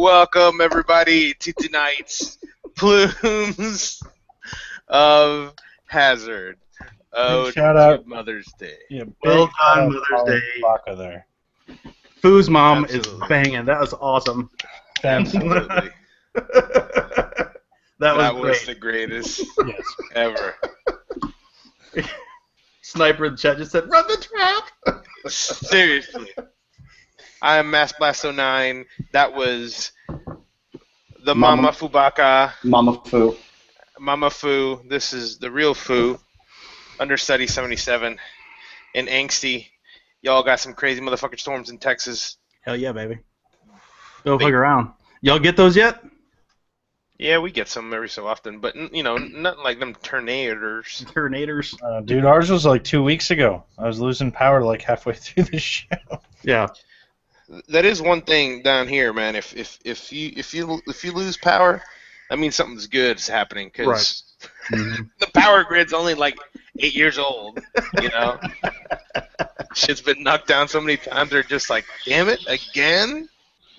Welcome everybody to tonight's Plumes of Hazard. Oh, shout out Mother's Day. Yeah, well done, Mother's Day. Baka there. Foo's mom Absolutely. is banging. That was awesome. Absolutely. that was was great. the greatest Yes. ever. Sniper in the chat just said, "Run the trap." Seriously. I am Mass Blast 09. That was the Mama Fubaka. Mama Fu. Mama Fu. This is the real Fu. Understudy 77. And Angsty. Y'all got some crazy motherfucking storms in Texas. Hell yeah, baby. Go fuck around. Y'all get those yet? Yeah, we get some every so often, but you know, nothing like them tornadoes. Tornadoes. Dude, ours was like 2 weeks ago. I was losing power like halfway through the show. Yeah. That is one thing down here, man. If you lose power, that means something's good is happening because the power grid's only like 8 years old. You know, shit's been knocked down so many times. They're just like, damn it, again.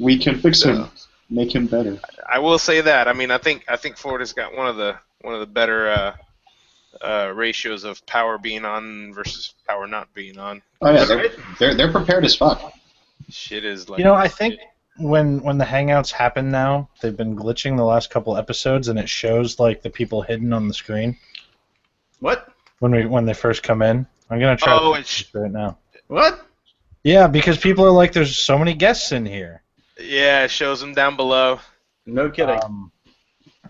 We can fix him. Make him better. I will say that. I mean, I think Florida's got one of the better ratios of power being on versus power not being on. Oh yeah, they're prepared as fuck. Shit is like. You know, I think when the Hangouts happen now, they've been glitching the last couple episodes, and it shows like the people hidden on the screen. What? When they first come in, I'm gonna try to fix it right now. What? Yeah, because people are like, "There's so many guests in here." Yeah, it shows them down below. No kidding.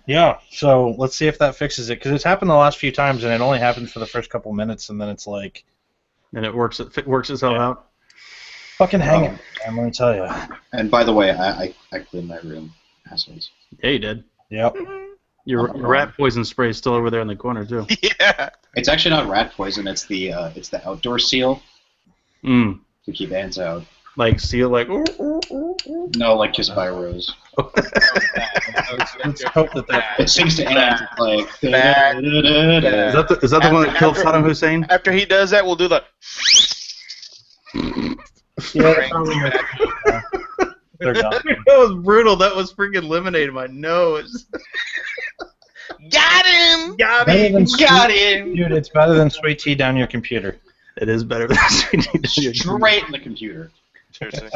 Yeah, so let's see if that fixes it, because it's happened the last few times, and it only happens for the first couple minutes, and then it's like... And it works itself out? Fucking hang it, man, let me tell you. And by the way, I cleaned my room, assholes. Yeah, you did. Yep. Your rat poison spray is still over there in the corner, too. Yeah. It's actually not rat poison, it's the outdoor seal Mm. to keep ants out. Like, seal, like... No, like Kiss by a Rose. Let's hope that It sings to ants, it's like... Bad. Is that the one that killed Saddam Hussein? After he does that, we'll do the. they're done. That was brutal. That was freaking lemonade in my nose. Got him! Got Better him! than Got sweet- him! Dude, it's better than sweet tea down your computer. It is better than Straight in the computer. Seriously.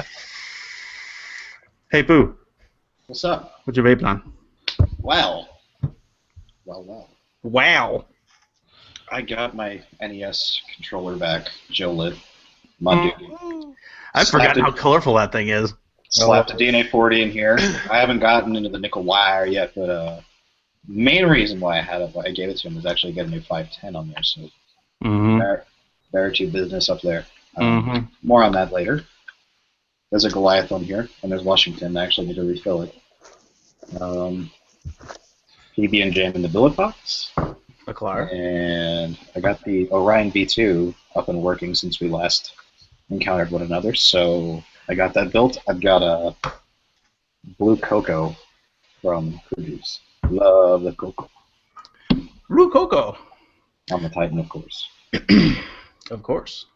Hey, Boo. What's up? What you vaping on? Well. Wow. I got my NES controller back, Joe Lit. My dude. I forgot how colorful that thing is. Slapped a DNA 40 in here. I haven't gotten into the nickel wire yet, but main reason why I gave it to him was actually getting a 510 on there. So there are two business up there. More on that later. There's a Goliath on here, and there's Washington. I actually need to refill it. PB and Jam in the billet box. McLaren. And I got the Orion V2 up and working since we last encountered one another, so I got that built. I've got a blue cocoa from Cruise. Love the cocoa. Blue Cocoa. On the Titan, of course. Of course.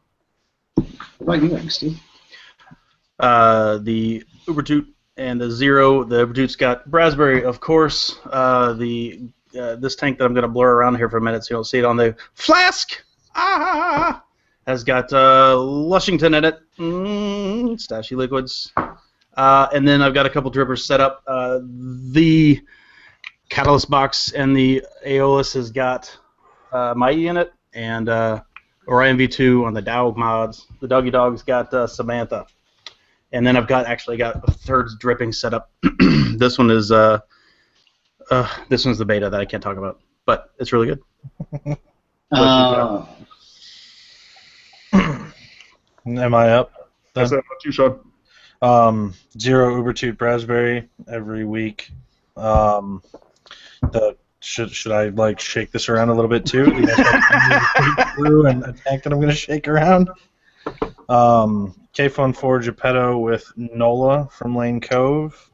What about you, Steve? The Ubertoot and the Zero. The Ubertoot's got Raspberry, of course. This tank that I'm going to blur around here for a minute so you don't see it on the flask has got Lushington in it. Stashy liquids. And then I've got a couple drippers set up. The Catalyst box and the Aeolus has got Mighty in it, and Orion V2 on the Dog mods. The Doggy Dog's got Samantha. And then I've actually got a third dripping set up. This one is this one's the beta that I can't talk about, but it's really good. Am I up? That's what you said. Zero Ubertoot Raspberry every week. Should I like shake this around a little bit too? You guys have and a tank that I'm going to shake around. K-Phone 4 Geppetto with Nola from Lane Cove,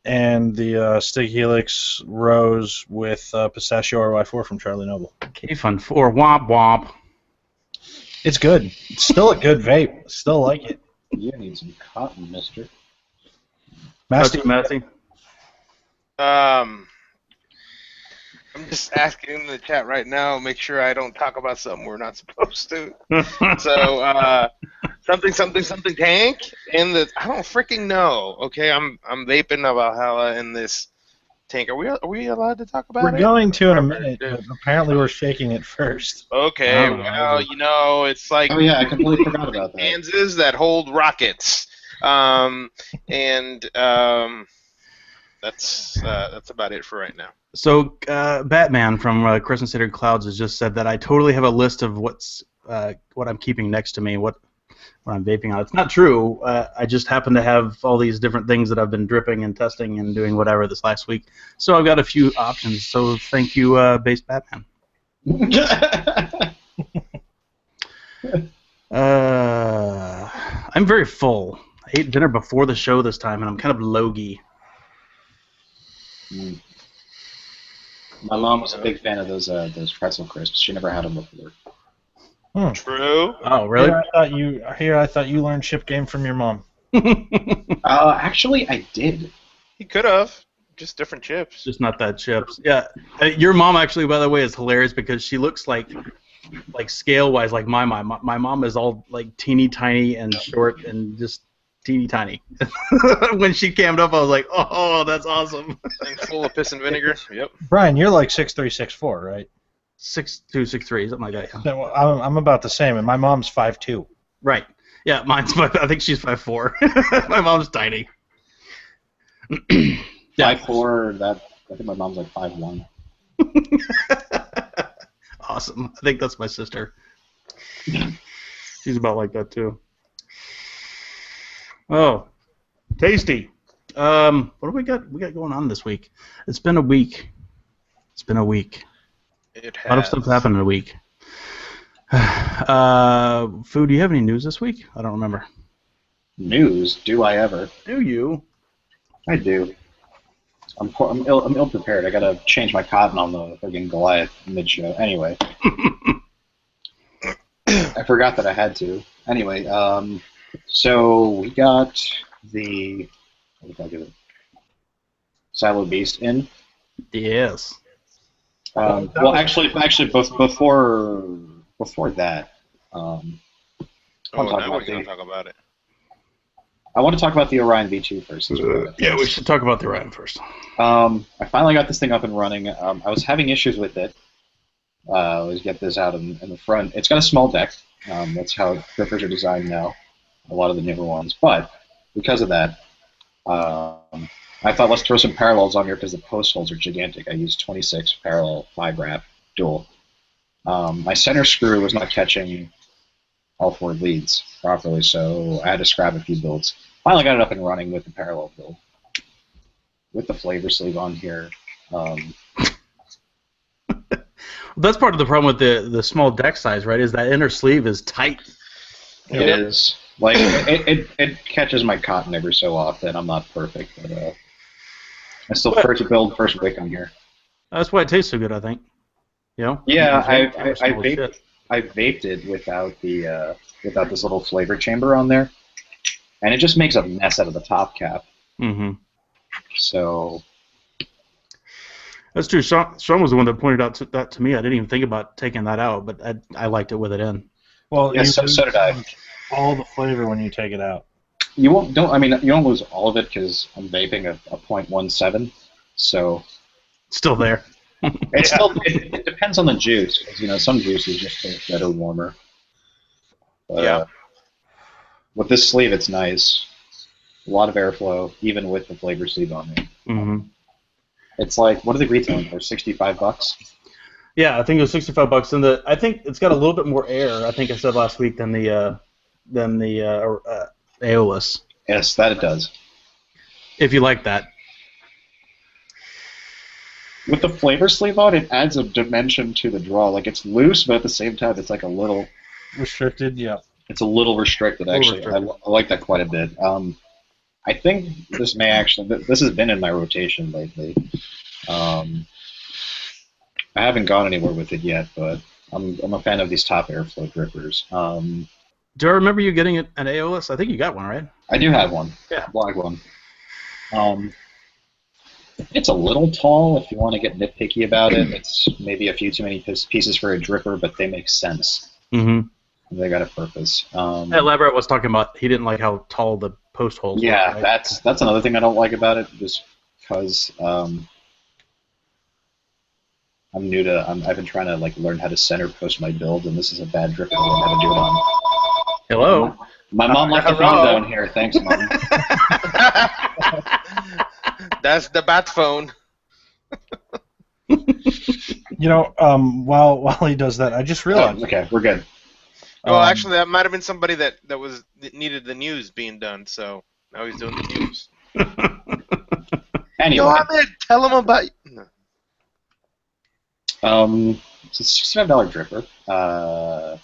and the Stig Helix Rose with Pistachio RY4 from Charlie Noble. K-Fun 4 Womp Womp. It's good. It's still a good vape. Still like it. You need some cotton, mister. Masty. I'm just asking in the chat right now, make sure I don't talk about something we're not supposed to. So, something tank, and I don't freaking know. Okay, I'm vaping a Valhalla in this tank. Are we allowed to talk about it? We're going to in a minute, but apparently we're shaking it first. Okay, well, it's like oh yeah, I completely forgot about that. Kansas that hold rockets, that's about it for right now. So Batman from Crescent City Clouds has just said that I totally have a list of what I'm keeping next to me, what I'm vaping on. It's not true. I just happen to have all these different things that I've been dripping and testing and doing whatever this last week. So I've got a few options. So thank you, Base Batman. I'm very full. I ate dinner before the show this time, and I'm kind of logy. My mom was a big fan of those pretzel crisps. She never had them before. True. Oh, really? I thought you learned ship game from your mom. Actually, I did. He could have. Just different chips. Just not that chips. Yeah. Your mom, actually, by the way, is hilarious because she looks like scale-wise like my mom. My mom is all like teeny tiny and short and just teeny tiny. When she cammed up, I was like, oh, that's awesome. And full of piss and vinegar. Yep. Brian, you're like 6'3", 6'4", right? 6'2", 6'3", something like that. Yeah. I'm about the same, and my mom's 5'2". Right. Yeah, I think she's 5'4". My mom's tiny. 5'4". I think my mom's like 5'1". Awesome. I think that's my sister. She's about like that too. Oh, tasty. What do we got? We got going on this week. It's been a week. It has. A lot of stuff happened in a week. Fu, do you have any news this week? I don't remember. News? Do I ever? Do you? I do. I'm ill prepared. I gotta change my cotton on the friggin' Goliath mid-show. Anyway. I forgot that I had to. Anyway, so we got the what did I give it? Silo Beast in. Yes. Well, actually, before that. Now we're gonna talk about it. I want to talk about the Orion V2 first. Yeah, we should talk about the Orion first. I finally got this thing up and running. I was having issues with it. Let's get this out in the front. It's got a small deck. That's how grippers are designed now, a lot of the newer ones. But because of that, I thought let's throw some parallels on here because the post holes are gigantic. I used 26 parallel 5-wrap dual. My center screw was not catching all 4 leads properly, so I had to scrap a few builds. Finally got it up and running with the parallel build. With the flavor sleeve on here. That's part of the problem with the small deck size, right? Is that inner sleeve is tight. It is. Like, it catches my cotton every so often. I'm not perfect, but I still prefer to build first wick on here. That's why it tastes so good, I think. You know? Yeah, I vaped it without this little flavor chamber on there, and it just makes a mess out of the top cap. Mm-hmm. So that's true. Sean was the one that pointed out that to me. I didn't even think about taking that out, but I liked it with it in. Well, yes, so did I. All the flavor when you take it out. You don't lose all of it because I'm vaping a 0.17, so still there. It depends on the juice, because some juices just taste better warmer. Yeah. With this sleeve, it's nice. A lot of airflow, even with the flavor sleeve on there. Mm-hmm. It's like, what are they retailing for? $65? Yeah, I think it was $65, and I think it's got a little bit more air. I think I said last week than the Aeolus. Yes, that it does. If you like that. With the flavor sleeve on, it adds a dimension to the draw. Like, it's loose, but at the same time, it's like a little restricted. Yeah. It's a little restricted, actually. I like that quite a bit. I think this has been in my rotation lately. I haven't gone anywhere with it yet, but I'm a fan of these top airflow grippers. Do I remember you getting an Aeolus? I think you got one, right? I do have one. Yeah. A black one. It's a little tall if you want to get nitpicky about it. It's maybe a few too many pieces for a dripper, but they make sense. Mm-hmm. They got a purpose. Elaborate was talking about he didn't like how tall the post holes yeah, were. Right? That's another thing I don't like about it, just because I'm new to. I've been trying to learn how to center post my build, and this is a bad dripper to learn how to do it on. Hello. My mom left the phone down here. Thanks, Mom. That's the bat phone. While he does that, I just realized. Oh, okay, we're good. Well, actually, that might have been somebody that needed the news being done. So now he's doing the news. Anyway, Yo, Ahmed, tell him about. No. It's a $65 dripper.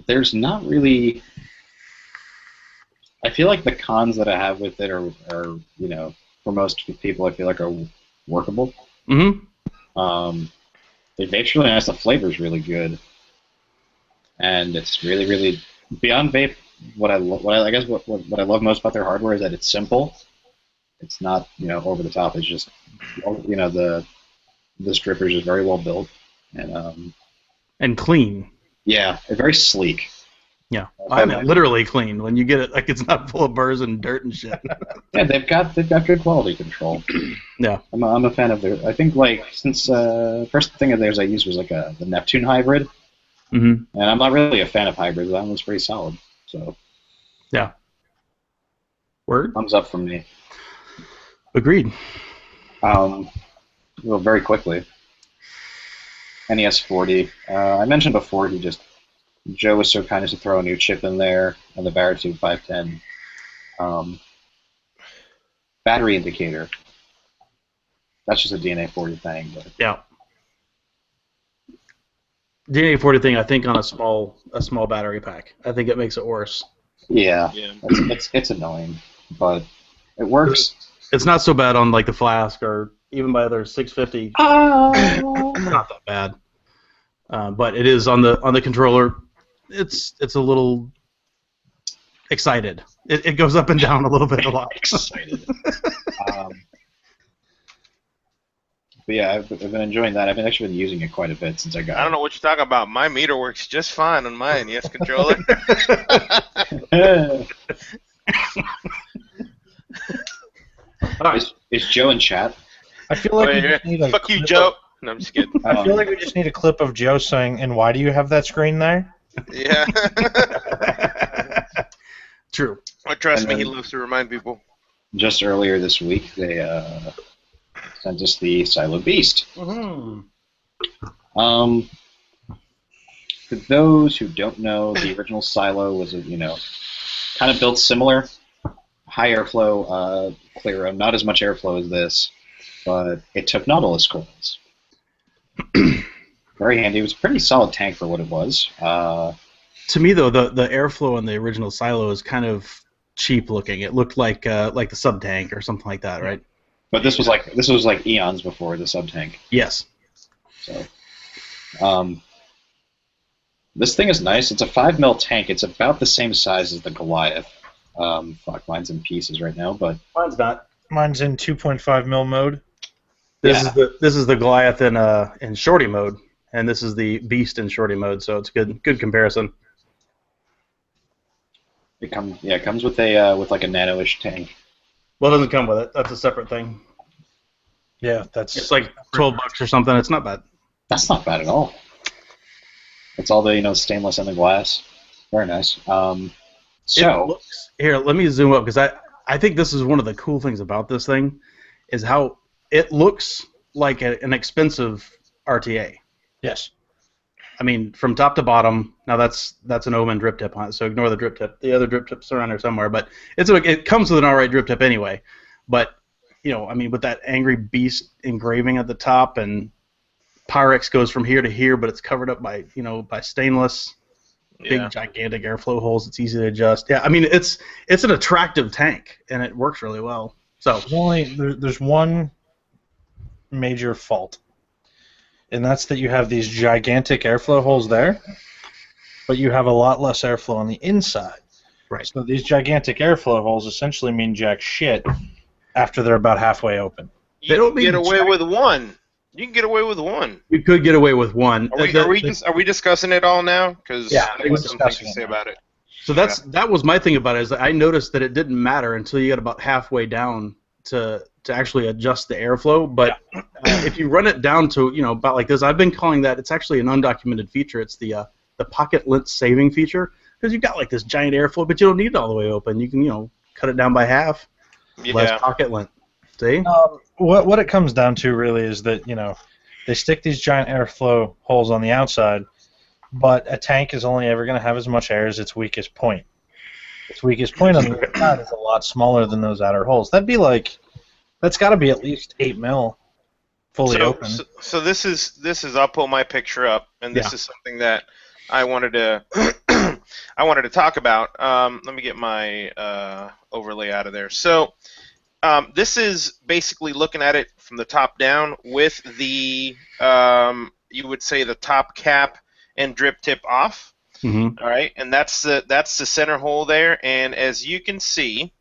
There's not really. I feel like the cons that I have with it are for most people, I feel like are workable. Mm-hmm. The vape's really nice. The flavor's really good, and it's really, really beyond vape. What I love most about their hardware is that it's simple. It's not over the top. It's just the stripper is just very well built and clean. Yeah, it's very sleek. Yeah, I mean literally clean. When you get it, it's not full of burrs and dirt and shit. Yeah, they've got good quality control. Yeah, I'm a fan of their. I think since first thing of theirs I used was the Neptune hybrid, and I'm not really a fan of hybrids. That one's pretty solid. So yeah, word. Thumbs up from me. Agreed. Well, very quickly. NES 40. I mentioned before Joe was so kind as to throw a new chip in there on the Baratube 510. Battery indicator. That's just a DNA 40 thing. But. Yeah. DNA 40 thing, I think, on a small battery pack. I think it makes it worse. Yeah. It's annoying, but it works. It's not so bad on the Flask or even by other 650. It's not that bad. But it is on the controller. It's a little excited. It goes up and down a little bit a lot. Excited. But yeah, I've been enjoying that. I've actually been using it quite a bit since I got it. I don't know what you're talking about. My meter works just fine on my NES controller. Is Joe in chat? I feel like we just need a fuck you, Joe. No, I'm just kidding. I feel like we just need a clip of Joe saying, "And why do you have that screen there?" Yeah. True. Oh, trust me, he loves to remind people. Just earlier this week, they sent us the Silo Beast. Mm-hmm. For those who don't know, the original Silo was kind of built similar, high airflow, clear room, not as much airflow as this, but it took Nautilus coils. Very handy. It was a pretty solid tank for what it was. To me, though, the airflow in the original Silo is kind of cheap looking. It looked like the sub tank or something like that, right? But this was like eons before the sub tank. Yes. So, this thing is nice. It's a 5 mil tank. It's about the same size as the Goliath. Mine's in pieces right now, but mine's not. Mine's in 2.5 mil mode. This is the Goliath in shorty mode, and this is the Beast in shorty mode. So it's good comparison. It comes with a nano-ish tank. Well, it doesn't come with it. That's a separate thing. Yeah, it's like $12 or something. It's not bad. That's not bad at all. It's all the stainless and the glass. Very nice. Here, let me zoom up because I think this is one of the cool things about this thing, is how it looks like an expensive RTA. Yes. I mean, from top to bottom. Now that's an Omen drip tip on it, so ignore the drip tip. The other drip tips are around there somewhere, but it comes with an alright drip tip anyway. But I mean, with that Angry Beast engraving at the top, and Pyrex goes from here to here, but it's covered up by stainless, big gigantic airflow holes. It's easy to adjust. Yeah, I mean, it's an attractive tank, and it works really well. So there's one major fault, and that's that you have these gigantic airflow holes there, but you have a lot less airflow on the inside. Right. So these gigantic airflow holes essentially mean jack shit after they're about halfway open. You can get away with one. You can get away with one. You could get away with one. Are we discussing it all now? Because yeah, I got some things to say about it. So that was my thing about it, is that I noticed that it didn't matter until you got about halfway down to actually adjust the airflow. But if you run it down to about like this, I've been calling that, it's actually an undocumented feature. It's the pocket lint saving feature, because you've got like this giant airflow, but you don't need it all the way open. You can cut it down by half. Yeah. Less pocket lint. See? What it comes down to really is that they stick these giant airflow holes on the outside, but a tank is only ever going to have as much air as its weakest point. Its weakest point on the inside is a lot smaller than those outer holes. That's got to be at least 8 mil fully open. So this is I'll pull my picture up, and this is something that I wanted to talk about. Let me get my overlay out of there. So this is basically looking at it from the top down with the you would say the top cap and drip tip off. Mm-hmm. All right, and that's the center hole there, and as you can see,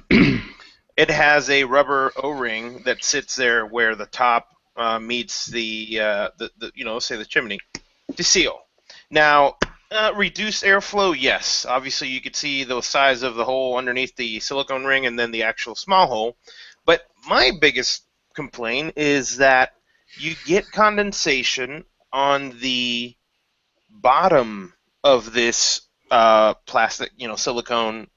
it has a rubber O-ring that sits there where the top meets the say the chimney to seal. Now, reduced airflow, yes. Obviously, you could see the size of the hole underneath the silicone ring and then the actual small hole. But my biggest complaint is that you get condensation on the bottom of this plastic, silicone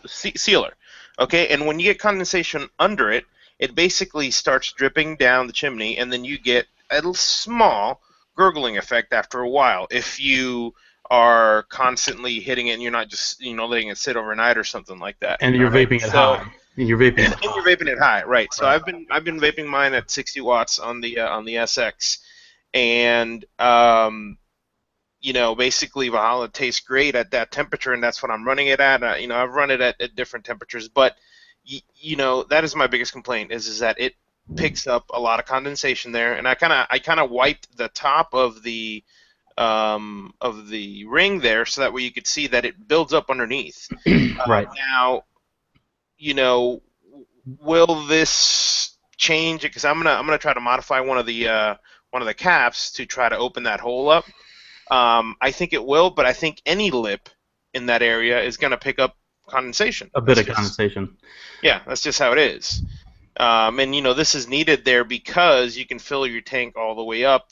sealer. Okay, and when you get condensation under it, it basically starts dripping down the chimney, and then you get a small gurgling effect after a while. If you are constantly hitting it and you're not just letting it sit overnight or something like that. And you're vaping it high. And you're vaping it high, right? So I've been vaping mine at 60 watts on the SX, and basically Valhalla tastes great at that temperature, and that's what I'm running it at. I've run it at different temperatures, but that is my biggest complaint is that it picks up a lot of condensation there, and I kind of wiped the top of the ring there so that way you could see that it builds up underneath. Right. Now, will this change? Because I'm gonna try to modify one of the caps to try to open that hole up. I think it will, but I think any lip in that area is going to pick up condensation. A bit of condensation. Yeah, that's just how it is. And this is needed there because you can fill your tank all the way up.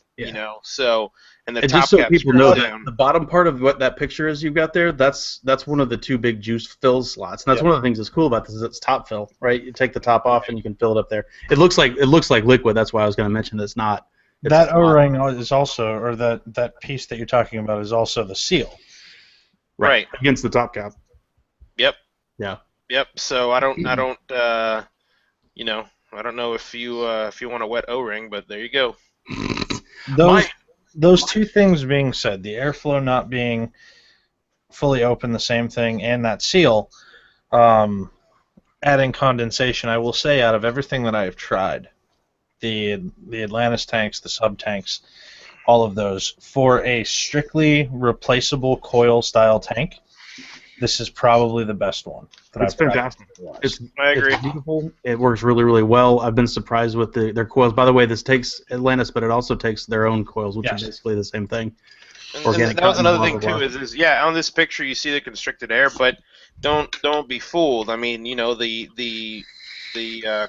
So and the top just so cap people know that down. the bottom part of what that picture is you've got there, that's one of the two big juice fill slots, and that's one of the things that's cool about this is it's top fill, right? You take the top off and you can fill it up there. It looks like liquid. That's why I was going to mention it's not. That O-ring is also, or that piece that you're talking about is also the seal. Right. Against the top cap. Yep. Yeah. Yep. So I don't know if you want a wet O-ring, but there you go. Those two things being said, the airflow not being fully open, the same thing, and that seal, adding condensation, I will say out of everything that I have tried, the Atlantis tanks, the sub tanks, all of those, for a strictly replaceable coil style tank, this is probably the best one. It's fantastic. I agree. It's beautiful. It works really, really well. I've been surprised with their coils. By the way, this takes Atlantis, but it also takes their own coils, which is basically the same thing. And that was another thing too. Is on this picture you see the constricted air, but don't be fooled. I mean, the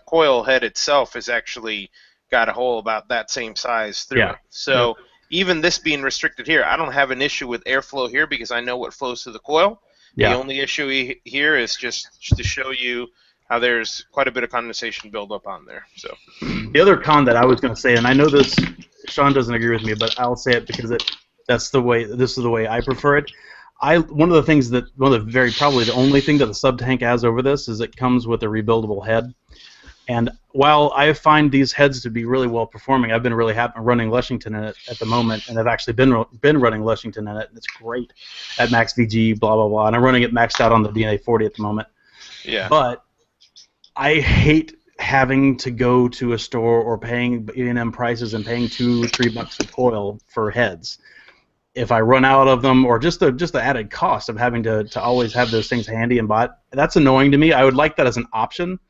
coil head itself has actually got a hole about that same size through it. So even this being restricted here, I don't have an issue with airflow here because I know what flows through the coil. The only issue here is just to show you how there's quite a bit of condensation buildup on there. So the other con that I was going to say, and I know this, Sean doesn't agree with me, but I'll say it because this is the way I prefer it. One of the things that probably the only thing that the sub tank has over this is it comes with a rebuildable head. And while I find these heads to be really well performing, I've been really happy running Lushington in it at the moment, and I've actually been running Lushington in it, and it's great at max VG, blah blah blah, and I'm running it maxed out on the DNA 40 at the moment. Yeah. But I hate having to go to a store or paying E&M prices and paying $2-3 a coil for heads. If I run out of them, or just the added cost of having to always have those things handy and bought, that's annoying to me. I would like that as an option.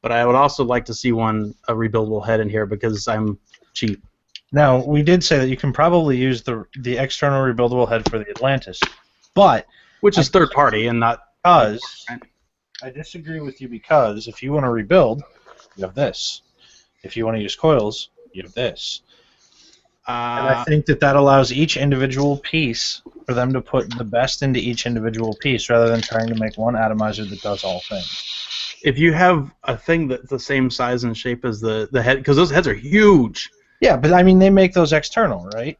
but I would also like to see a rebuildable head in here because I'm cheap. Now, we did say that you can probably use the external rebuildable head for the Atlantis, but which is third party and not because I disagree with you because if you want to rebuild, you have this. If you want to use coils, you have this. And I think that allows each individual piece for them to put the best into each individual piece rather than trying to make one atomizer that does all things. If you have a thing that's the same size and shape as the head, because those heads are huge. Yeah, but I mean, they make those external, right?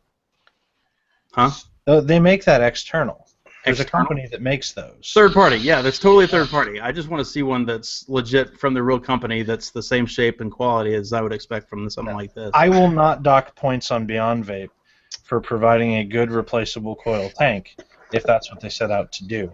Huh? They make that external. There's a company that makes those. Third party, yeah, that's totally third party. I just want to see one that's legit from the real company that's the same shape and quality as I would expect from something like this. I will not dock points on Beyond Vape for providing a good replaceable coil tank if that's what they set out to do.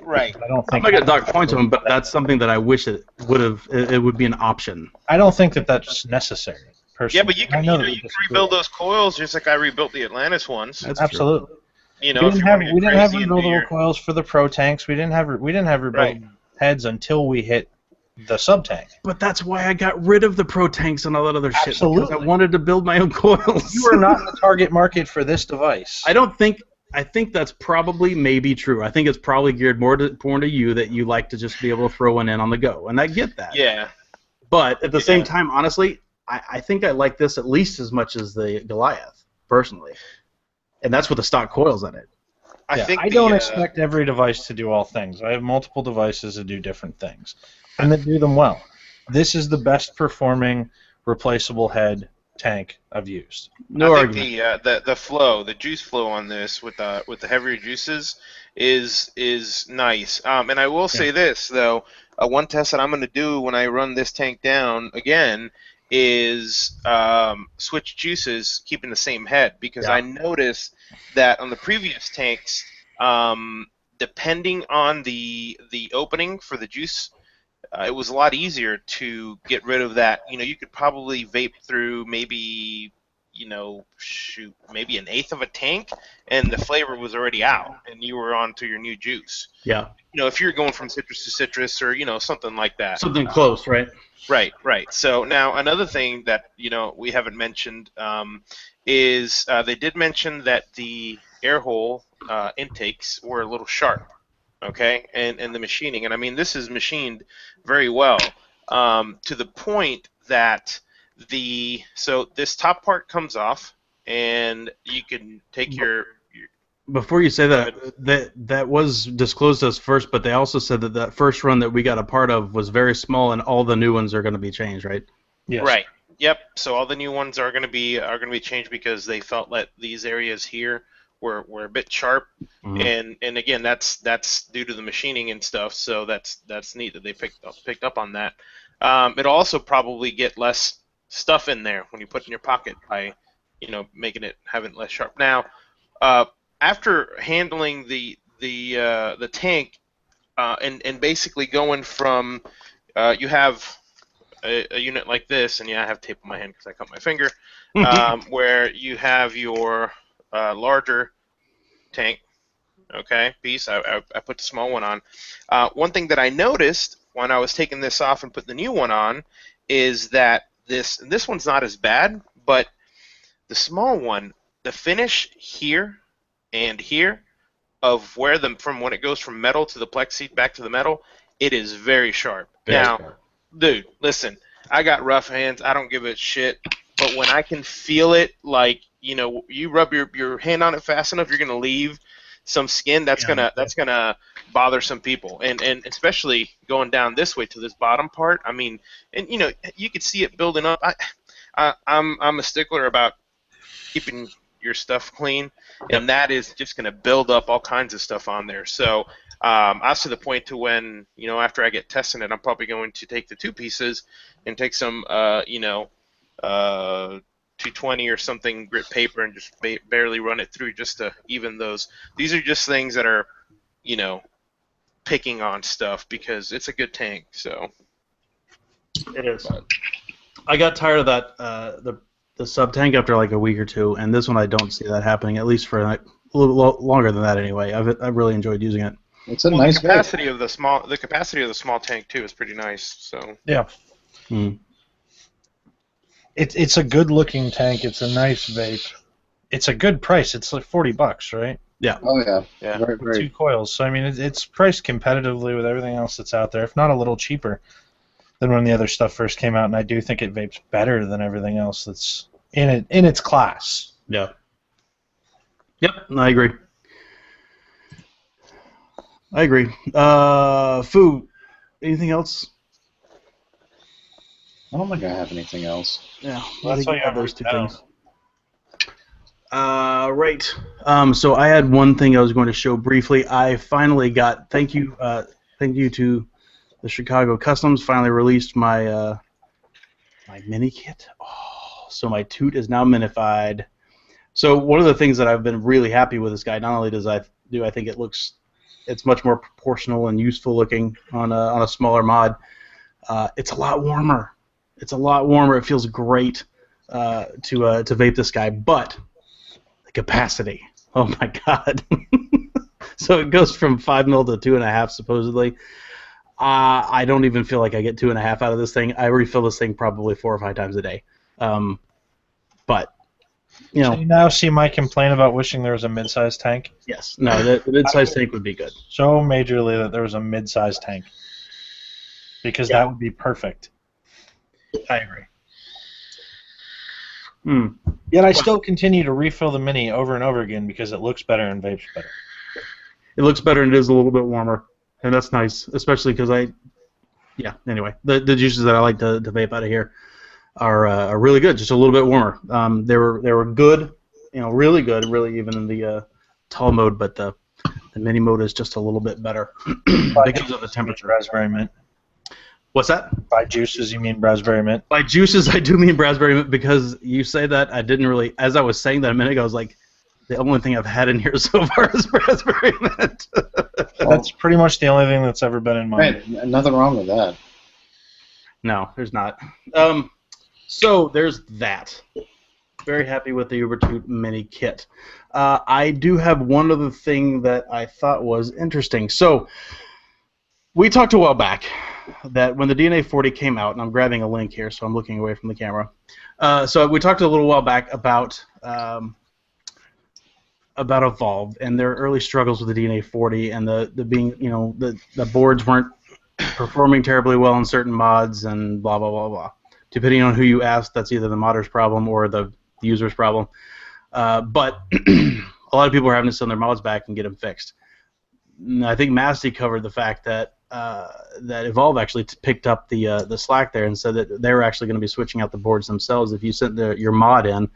Right. I don't I'm think not gonna dock points on them, but that's something that I wish it would be an option. I don't think that that's necessary. Personally. Yeah, but you can rebuild those coils just like I rebuilt the Atlantis ones. That's absolutely. True. You know, we didn't have rebuildable coils for the Pro tanks. We didn't have rebuildable heads until we hit the sub tank. But that's why I got rid of the Pro tanks and all that other shit. Absolutely. Because I wanted to build my own coils. You are not in the target market for this device. I think that's probably maybe true. I think it's probably geared more to you that you like to just be able to throw one in on the go, and I get that. Yeah. But at the same time, honestly, I think I like this at least as much as the Goliath, personally. And that's with the stock coils in it. I don't expect every device to do all things. I have multiple devices that do different things, and that do them well. This is the best performing replaceable head tank I've used. I think the juice flow on this with the heavier juices is nice. And I will say this though, one test that I'm going to do when I run this tank down again is switch juices keeping the same head, because I noticed that on the previous tanks, depending on the opening for the juice, it was a lot easier to get rid of that. You know, you could probably vape through maybe, maybe an eighth of a tank, and the flavor was already out, and you were on to your new juice. Yeah. You know, if you're going from citrus to citrus or, something like that. Something close, right? Right. So now another thing that, we haven't mentioned is they did mention that the air hole intakes were a little sharp, okay, and the machining. And I mean, this is machined very well to the point that this top part comes off, and you can take your Before you say that was disclosed to us first, but they also said that first run that we got a part of was very small, and all the new ones are going to be changed, right? Yes. Right. Yep. So all the new ones are going to be changed because they felt that these areas here were a bit sharp, and again that's due to the machining and stuff. So that's neat that they picked up on that. It'll also probably get less stuff in there when you put it in your pocket by having it less sharp. Now, after handling the tank and basically going from you have a unit like this, and I have tape on my hand because I cut my finger, where you have your larger tank, piece. I put the small one on. One thing that I noticed when I was taking this off and putting the new one on is that this one's not as bad, but the small one, the finish here and here of from when it goes from metal to the plexi back to the metal, it is very sharp. Dude, listen, I got rough hands. I don't give a shit. But when I can feel it, like, you rub your hand on it fast enough, you're gonna leave some skin that's gonna bother some people, and especially going down this way to this bottom part. I mean, and you could see it building up. I'm a stickler about keeping your stuff clean, and that is just gonna build up all kinds of stuff on there. So I was to the point to when after I get testing it, I'm probably going to take the two pieces and take some 220 or something grit paper and just barely run it through just to even those. These are just things that are, picking on stuff because it's a good tank. So it is. I got tired of that the sub tank after like a week or two, and this one I don't see that happening, at least for like a little longer than that anyway. I've really enjoyed using it. It's a nice capacity of the small tank too is pretty nice. So yeah. It's a good looking tank. It's a nice vape. It's a good price. It's like $40, right? Yeah. Oh yeah. Yeah. Very, With very. 2 coils. So I mean, it's priced competitively with everything else that's out there, if not a little cheaper than when the other stuff first came out. And I do think it vapes better than everything else that's in its class. Yeah. Yep, I agree. Fu, anything else? I don't think I have anything else. Yeah, Well, that's I all think you have those two down. things. Right. So I had one thing I was going to show briefly. I finally got thank you to the Chicago Customs. Finally released my my mini kit. Oh, so my toot is now minified. So one of the things that I've been really happy with this guy, not only does I think it's much more proportional and useful looking on a smaller mod. It's a lot warmer. It's a lot warmer. It feels great to vape this guy, but the capacity. Oh my god! So it goes from 5 mil to 2.5 supposedly. I don't even feel like I get 2.5 out of this thing. I refill this thing probably 4 or 5 times a day. But you know, So you now see my complaint about wishing there was a mid-sized tank. yes, no, the mid-sized tank would be good. So majorly that there was a mid-sized tank, because that would be perfect. I agree. Yet I still continue to refill the mini over and over again because it looks better and vapes better. It looks better and it is a little bit warmer, and that's nice, especially because anyway, the juices that I like to vape out of here are really good, just a little bit warmer. They were good, really good, really even in the tall mode, but the mini mode is just a little bit better because of the temperature. Raspberry mint. What's that? By juices, you mean raspberry mint? By juices, I do mean raspberry mint, because you say that, I didn't really, as I was saying that a minute ago, I was like, the only thing I've had in here so far is raspberry mint. That's pretty much the only thing that's ever been in mine. Right, nothing wrong with that. No, there's not. So there's that. Very happy with the Ubertoot mini kit. I do have one other thing that I thought was interesting. So we talked a while back that when the DNA 40 came out, and I'm grabbing a link here, so I'm looking away from the camera. So we talked a little while back about Evolve and their early struggles with the DNA 40 and the being, the boards weren't performing terribly well in certain mods and blah blah blah blah. Depending on who you ask, that's either the modder's problem or the user's problem. But a lot of people are having to send their mods back and get them fixed. And I think Masty covered the fact that that Evolve actually picked up the slack there and said that they were actually going to be switching out the boards themselves. If you sent your mod in,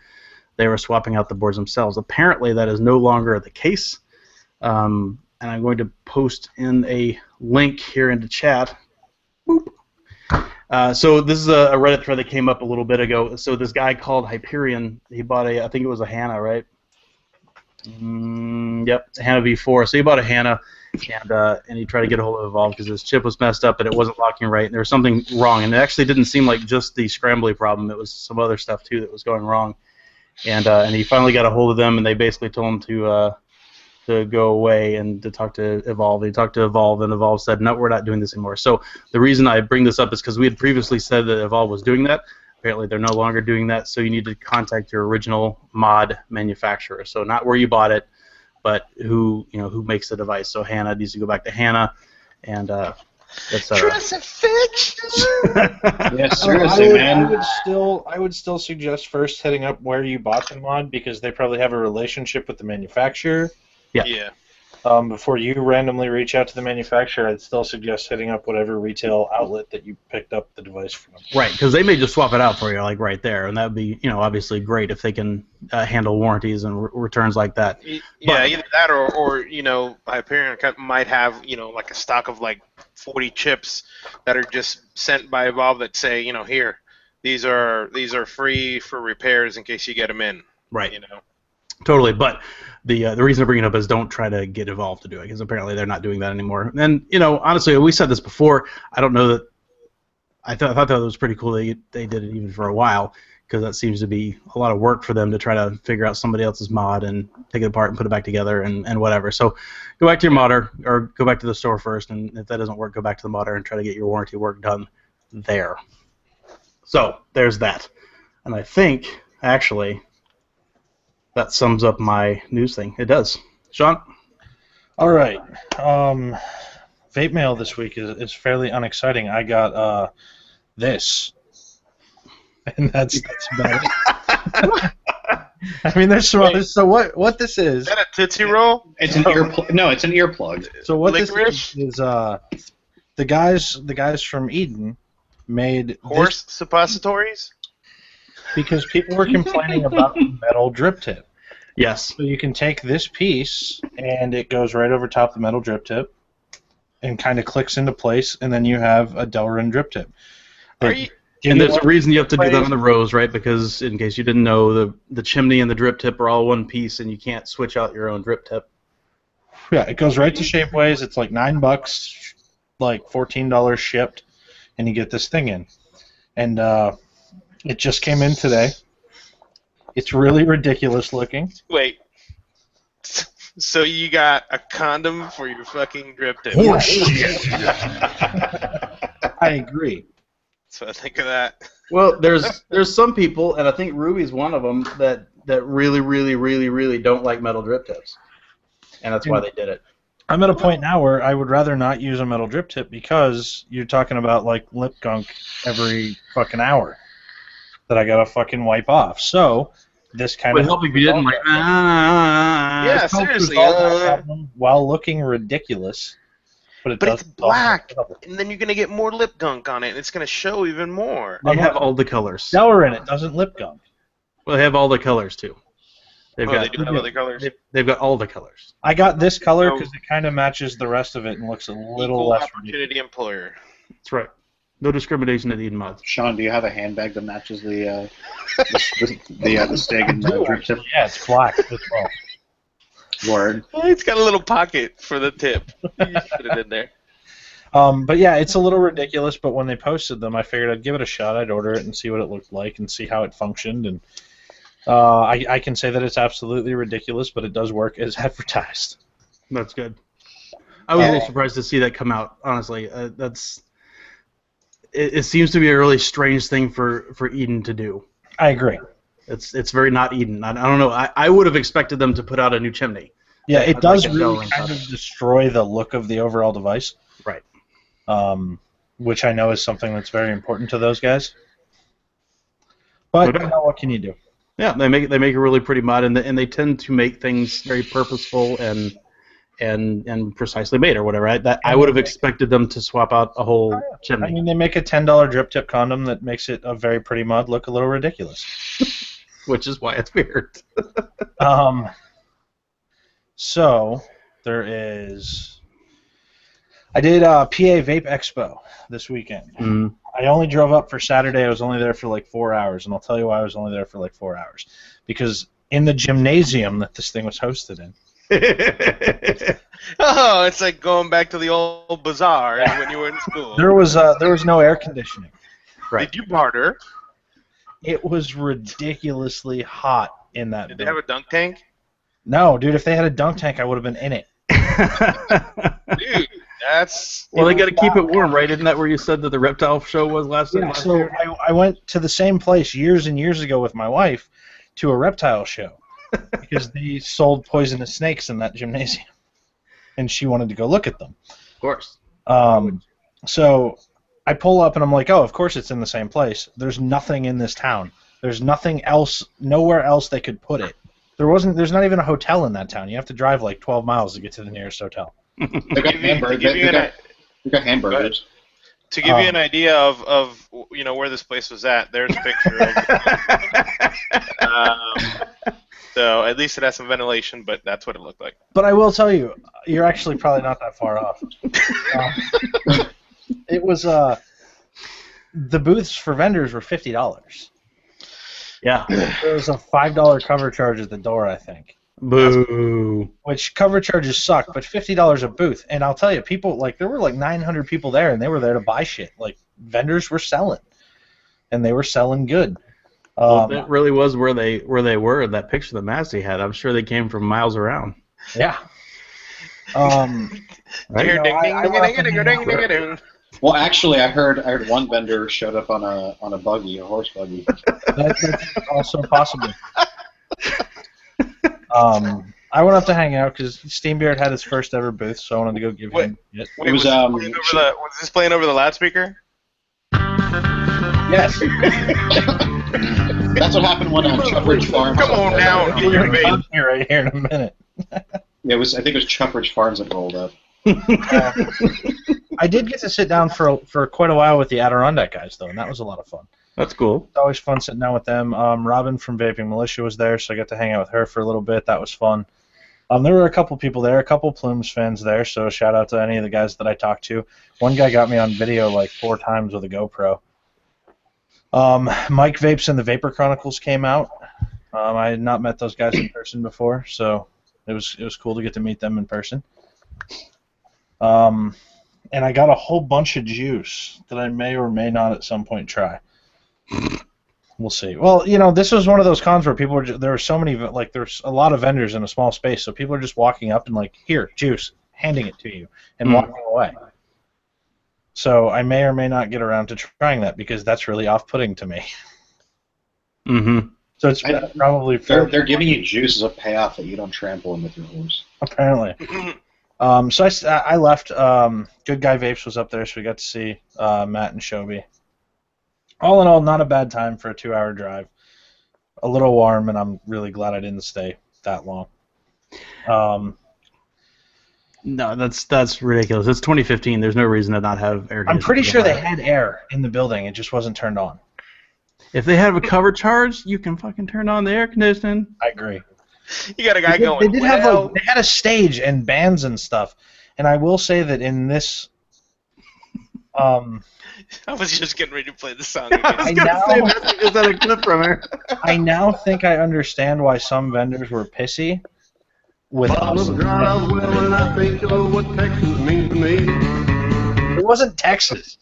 they were swapping out the boards themselves. Apparently, that is no longer the case. And I'm going to post in a link here into chat. Boop. So this is a Reddit thread that came up a little bit ago. So this guy called Hyperion, he bought I think it was a Hana, right? Yep, Hana V4. So he bought a Hana, and he tried to get a hold of Evolve because his chip was messed up and it wasn't locking right, and there was something wrong. And it actually didn't seem like just the scrambly problem. It was some other stuff too that was going wrong. And he finally got a hold of them, and they basically told him to go away and to talk to Evolve. He talked to Evolve, and Evolve said, no, we're not doing this anymore. So the reason I bring this up is because we had previously said that Evolve was doing that. Apparently they're no longer doing that, so you need to contact your original mod manufacturer. So not where you bought it, but who makes the device. So Hana needs to go back to Hana, and Crucifix! Yeah, seriously, man. I would still suggest first hitting up where you bought the mod, because they probably have a relationship with the manufacturer. Yeah. Before you randomly reach out to the manufacturer, I'd still suggest hitting up whatever retail outlet that you picked up the device from. Right, because they may just swap it out for you, like right there, and that would be, obviously great if they can handle warranties and returns like that. Yeah, either that or Hyperion might have, like a stock of like 40 chips that are just sent by Evolve that say, here, these are free for repairs in case you get them in. Right. Totally, but the reason I bring it up is don't try to get Evolve to do it, because apparently they're not doing that anymore. And honestly, we said this before. I don't know that. I thought that was pretty cool that they did it even for a while, because that seems to be a lot of work for them to try to figure out somebody else's mod and take it apart and put it back together and whatever. So go back to your modder, or go back to the store first, and if that doesn't work, go back to the modder and try to get your warranty work done there. So there's that, and I think actually that sums up my news thing. It does. Sean? All right. Vape mail this week is fairly unexciting. I got this, and that's about it. I mean, there's some others. So what this is? Is that a Tootsie Roll? It's an earplug. No, it's an earplug. So what Licorice? this is the guys from Eden made Horse suppositories? because people were complaining about the metal drip tip. Yes. So you can take this piece and it goes right over top the metal drip tip and kind of clicks into place, and then you have a Delrin drip tip. And there's a reason you have to do that on the Rose, right? Because in case you didn't know, the chimney and the drip tip are all one piece, and you can't switch out your own drip tip. Yeah, it goes right to Shapeways. It's like $9, like $14 shipped, and you get this thing in. And it just came in today. It's really ridiculous looking. Wait. So you got a condom for your fucking drip tip? I agree. So I think of that. Well, there's some people, and I think Ruby's one of them, that really, really, really, really don't like metal drip tips, and that's why they did it. I'm at a point now where I would rather not use a metal drip tip because you're talking about like lip gunk every fucking hour that I gotta fucking wipe off. So this kind Would of help if you didn't like. Yeah, helps seriously. resolve that problem while looking ridiculous. But It's black, and then you're gonna get more lip gunk on it, and it's gonna show even more. They have all the colors. Delrin it doesn't lip gunk. Well, they have all the colors too. They do have other colors. They've got all the colors. I got this color because it kind of matches the rest of it and looks a little Equal less opportunity ridiculous. employer. That's right. No discrimination at Eden Mods. Sean, do you have a handbag that matches the Stig and the drip tip? Yeah, it's black as well. Word. It's got a little pocket for the tip. You just put it in there. But yeah, it's a little ridiculous, but when they posted them, I figured I'd give it a shot. I'd order it and see what it looked like and see how it functioned. And I can say that it's absolutely ridiculous, but it does work as advertised. That's good. I was a little surprised to see that come out, honestly. It seems to be a really strange thing for Eden to do. I agree. It's very not Eden. I don't know. I would have expected them to put out a new chimney. Yeah, it does like a really Delrin kind of destroy the look of the overall device. Right. Which I know is something that's very important to those guys. But you know, what can you do? Yeah, they make a really pretty mod, and they tend to make things very purposeful and precisely made or whatever. I would have expected them to swap out a whole chimney. I mean, they make a $10 drip tip condom that makes it a very pretty mod look a little ridiculous. Which is why it's weird. So there is. I did PA Vape Expo this weekend. Mm. I only drove up for Saturday. I was only there for like 4 hours, and I'll tell you why I was only there for like 4 hours. Because in the gymnasium that this thing was hosted in. Oh, it's like going back to the old bazaar when you were in school. There was no air conditioning. Right. Did you barter? It was ridiculously hot in that. Did they have a dunk tank? No, dude. If they had a dunk tank, I would have been in it. Dude, that's... Well, they got to keep it warm, right? Isn't that where you said that the reptile show was last Yeah, so I went to the same place years and years ago with my wife to a reptile show because they sold poisonous snakes in that gymnasium, and she wanted to go look at them. Of course. So I pull up and I'm like, oh, of course it's in the same place. There's nothing in this town. There's nothing else, nowhere else they could put it. There's not even a hotel in that town. You have to drive like 12 miles to get to the nearest hotel. They got hamburgers. They got hamburgers. To give you an idea of where this place was at, there's a picture of it. So at least it has some ventilation, but that's what it looked like. But I will tell you, you're actually probably not that far off. It was the booths for vendors were $50. Yeah. There was a $5 cover charge at the door, I think. Boo. Which cover charges suck, but $50 a booth. And I'll tell you, people there were like 900 people there, and they were there to buy shit. Like vendors were selling, and they were selling good. Well, that really was where they were in that picture that Massey had. I'm sure they came from miles around. Yeah. Right? Well, actually, I heard one vendor showed up on a buggy, a horse buggy. That's also possible. I went up to hang out because Steambeard had his first ever booth, so I wanted to go give him it. Wait, was this playing over the loudspeaker? Yes. That's what happened when Chuffridge Farms. Come on down, get your bait. I'm here right here in a minute. Yeah, I think it was Chuffridge Farms that rolled up. I did get to sit down for quite a while with the Adirondack guys, though, and that was a lot of fun. That's cool. It's always fun sitting down with them. Robin from Vaping Militia was there, so I got to hang out with her for a little bit. That was fun. There were a couple people there, a couple Plumes fans there, so shout out to any of the guys that I talked to. One guy got me on video like 4 times with a GoPro. Mike Vapes and the Vapor Chronicles came out. I had not met those guys in person before, so it was cool to get to meet them in person. And I got a whole bunch of juice that I may or may not at some point try. We'll see. Well, this was one of those cons where people were there were so many, like, there's a lot of vendors in a small space, so people are just walking up and like, here, juice, handing it to you, and walking away. So I may or may not get around to trying that because that's really off-putting to me. Mm-hmm. So it's probably fair. They're giving you juice as a payoff that you don't trample in with your horse. Apparently. So I left. Good Guy Vapes was up there, so we got to see Matt and Shobi. All in all, not a bad time for a 2-hour drive. A little warm, and I'm really glad I didn't stay that long. No, that's ridiculous. It's 2015. There's no reason to not have air conditioning. I'm pretty sure they had air in the building. It just wasn't turned on. If they have a cover charge, you can fucking turn on the air conditioning. I agree. You got a guy going. They had a stage and bands and stuff, and I will say that in this. I was just getting ready to play the song again. Is that a clip from her? I now think I understand why some vendors were pissy with us. I think of what Texas means to me. It wasn't Texas.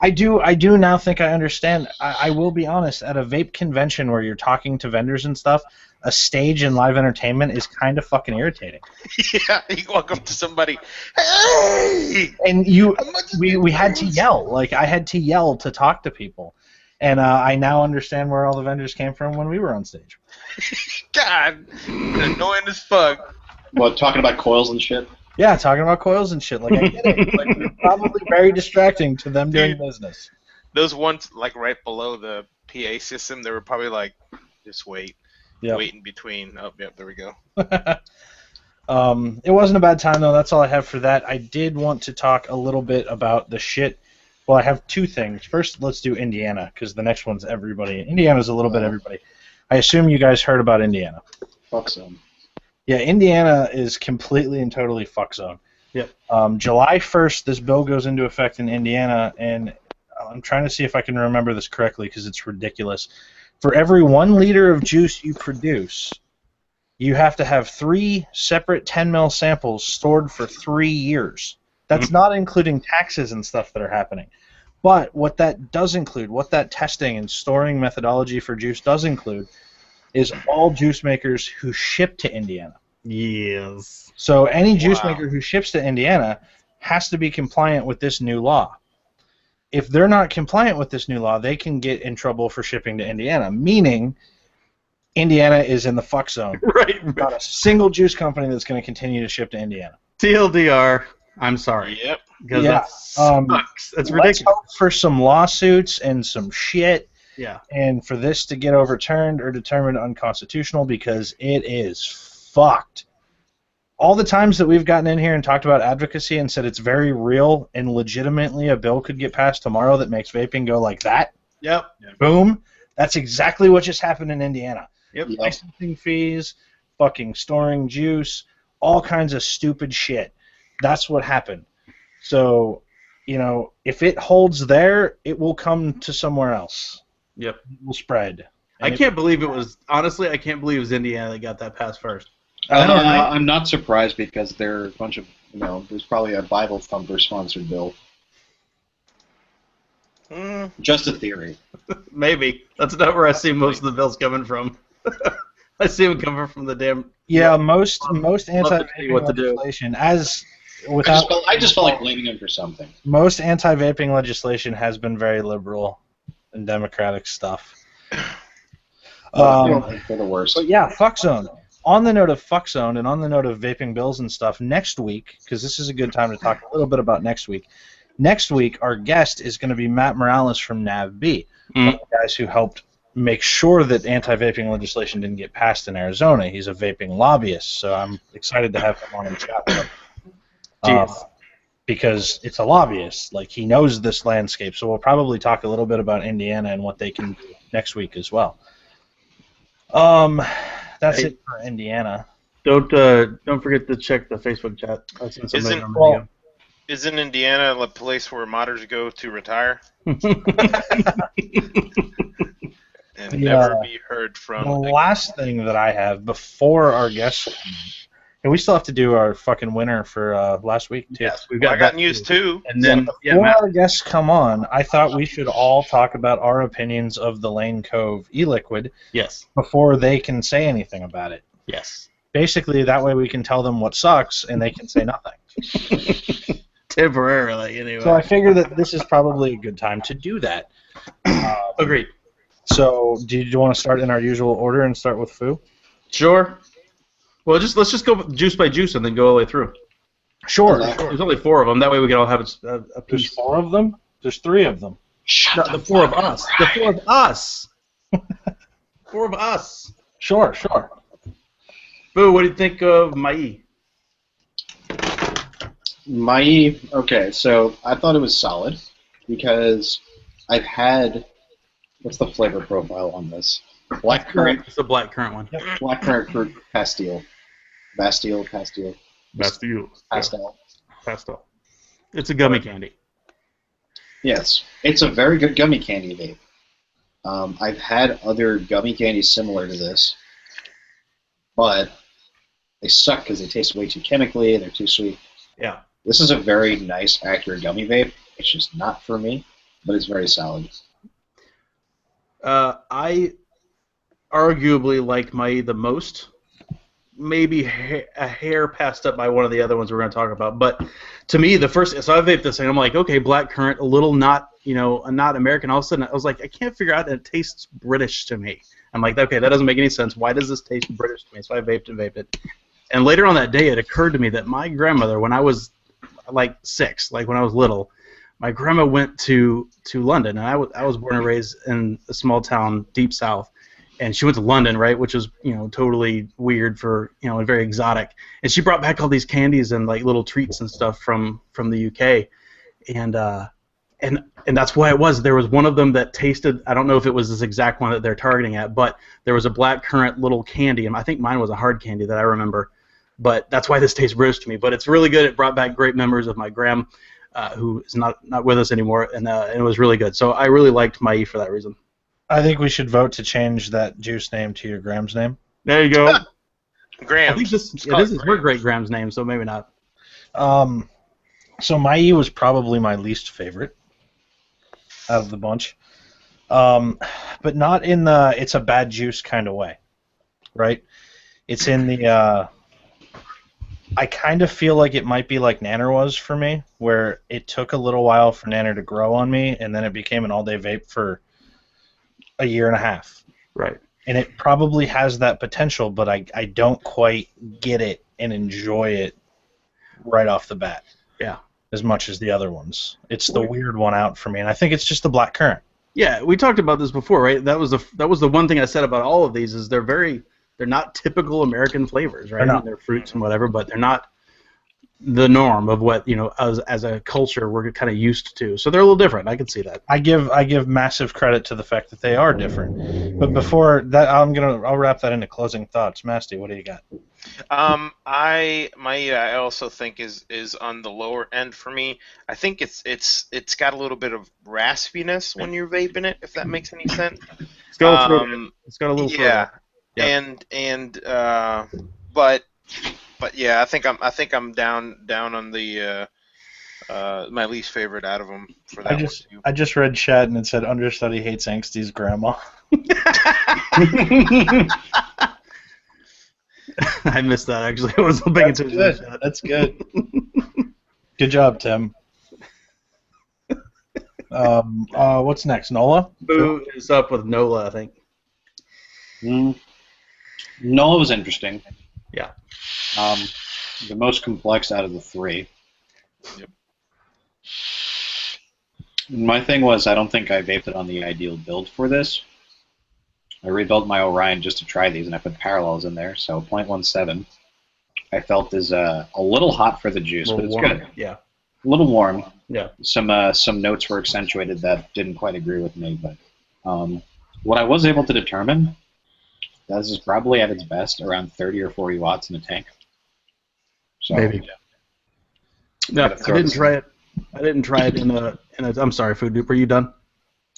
I do now think I understand. I will be honest, at a vape convention where you're talking to vendors and stuff, a stage and live entertainment is kind of fucking irritating. Yeah, you walk up to somebody, hey! And we had to yell. Like, I had to yell to talk to people. And I now understand where all the vendors came from when we were on stage. God, annoying as fuck. What, talking about coils and shit? Yeah, talking about coils and shit. Like, I get it. Like, it's probably very distracting to them doing business. Those ones, like, right below the PA system, they were probably like, just wait. Yep. Wait in between. Oh, yep, there we go. It wasn't a bad time, though. That's all I have for that. I did want to talk a little bit about the shit. Well, I have 2 things. First, let's do Indiana, because the next one's everybody. Indiana's a little bit everybody. I assume you guys heard about Indiana. Fuck zone. Yeah, Indiana is completely and totally fuck zone. Yep. July 1st, this bill goes into effect in Indiana, and I'm trying to see if I can remember this correctly because it's ridiculous. For every 1 liter of juice you produce, you have to have 3 separate 10 ml samples stored for 3 years. That's not including taxes and stuff that are happening. But what that does include, what that testing and storing methodology for juice does include, is all juice makers who ship to Indiana. Yes. So any juice maker who ships to Indiana has to be compliant with this new law. If they're not compliant with this new law, they can get in trouble for shipping to Indiana, meaning Indiana is in the fuck zone. Right. Not a single juice company that's going to continue to ship to Indiana. TLDR, I'm sorry. Yep. Because that sucks. That's ridiculous. Let's hope for some lawsuits and some shit. Yeah. And for this to get overturned or determined unconstitutional because it is fucked. All the times that we've gotten in here and talked about advocacy and said it's very real and legitimately a bill could get passed tomorrow that makes vaping go like that. Yep. Boom. That's exactly what just happened in Indiana. Yep. Licensing fees, fucking storing juice, all kinds of stupid shit. That's what happened. So, if it holds there, it will come to somewhere else. Yep. It will spread. I can't believe it was Indiana that got that passed first. I'm not surprised because they're a bunch of, there's probably a Bible Thumper sponsored bill. Just a theory. Maybe. That's not where I see most of the bills coming from. I see them coming from the damn... Yeah, most anti-vaping legislation, as I just felt like blaming him for something. Most anti-vaping legislation has been very liberal and democratic stuff. For the worst. But yeah, Fuck Zone. On the note of Fuck Zone and on the note of vaping bills and stuff, next week, because this is a good time to talk a little bit about next week. Next week, our guest is going to be Matt Morales from NAVB, one of the guys who helped make sure that anti-vaping legislation didn't get passed in Arizona. He's a vaping lobbyist, so I'm excited to have him on and chat with him. Because it's a lobbyist. Like, he knows this landscape, so we'll probably talk a little bit about Indiana and what they can do next week as well. That's it for Indiana. Don't forget to check the Facebook chat. I've seen somebody on video. Isn't Indiana a place where modders go to retire? And never be heard from. The last thing that I have before our guests, and we still have to do our fucking winner for last week too. Yes, I got news too. And then before our guests come on, I thought we should all talk about our opinions of the Lane Cove e-liquid. Yes. Before they can say anything about it. Yes. Basically, that way we can tell them what sucks, and they can say nothing. Temporarily, anyway. So I figure that this is probably a good time to do that. Agreed. So, do you want to start in our usual order and start with Foo? Sure. Well, let's just go juice by juice and then go all the way through. Sure. There's only 4 of them. That way we can all have a piece. There's 4 of them? There's 3 of them. The 4 of us. The 4 of us. 4 of us. Sure. Boo, what do you think of Mai? Mai, okay, so I thought it was solid because I've had, what's the flavor profile on this? Blackcurrant. It's a blackcurrant one. Blackcurrant fruit pastel. Pastel. It's a gummy candy. Yes, it's a very good gummy candy vape. I've had other gummy candies similar to this, but they suck because they taste way too chemically and they're too sweet. Yeah. This is a very nice, accurate gummy vape. It's just not for me, but it's very solid. I arguably like Mai the most. Maybe a hair passed up by one of the other ones we're going to talk about. But to me, so I vaped this thing. I'm like, okay, blackcurrant, a little not American. All of a sudden, I was like, I can't figure out, and it tastes British to me. I'm like, okay, that doesn't make any sense. Why does this taste British to me? So I vaped it. And later on that day, it occurred to me that my grandmother, when I was like 6, like when I was little, my grandma went to London, and I was born and raised in a small town deep south, and she went to London, right, which was totally weird for and very exotic, and she brought back all these candies and like little treats and stuff from the UK, and that's why it was. There was one of them that tasted, I don't know if it was this exact one that they're targeting at, but there was a blackcurrant little candy, and I think mine was a hard candy that I remember. But that's why this tastes British to me. But it's really good. It brought back great memories of my gram, who is not with us anymore, and it was really good. So I really liked Mai for that reason. I think we should vote to change that juice name to your Graham's name. There you go. Graham. I think this is her great Graham's name, so maybe not. So Mai was probably my least favorite out of the bunch, but not in the it's a bad juice kind of way, right? It's in the I kind of feel like it might be like Nanner was for me, where it took a little while for Nanner to grow on me, and then it became an all-day vape for a year and a half. Right. And it probably has that potential, but I don't quite get it and enjoy it right off the bat. Yeah. As much as the other ones. It's the weird one out for me, and I think it's just the blackcurrant. Yeah, we talked about this before, right? That was the one thing I said about all of these is they're not typical American flavors, right? They're fruits and whatever, but they're not the norm of what as a culture we're kind of used to. So they're a little different. I can see that. I give massive credit to the fact that they are different. But before that, I'll wrap that into closing thoughts. Masty, what do you got? I also think is on the lower end for me. I think it's got a little bit of raspiness when you're vaping it, if that makes any sense. It's got a little yeah. But yeah, I think I'm down on the my least favorite out of them for that one too. I just read chat and it said understudy hates Angsty's grandma. I missed that actually. I wasn't paying attention to that. That's good. Good job, Tim. What's next? Nola? Who is up with Nola, I think. Nola was interesting. Yeah. The most complex out of the three. Yep. My thing was, I don't think I vaped it on the ideal build for this. I rebuilt my Orion just to try these, and I put parallels in there, so 0.17 I felt is a little hot for the juice, but it's warm. good. Yeah. A little warm. Yeah. Some notes were accentuated that didn't quite agree with me, but what I was able to determine, this is probably at its best around 30 or 40 watts in a tank. So, Maybe. No, I didn't try it. I didn't try it in a. I'm sorry, Food Dupe. Are you done?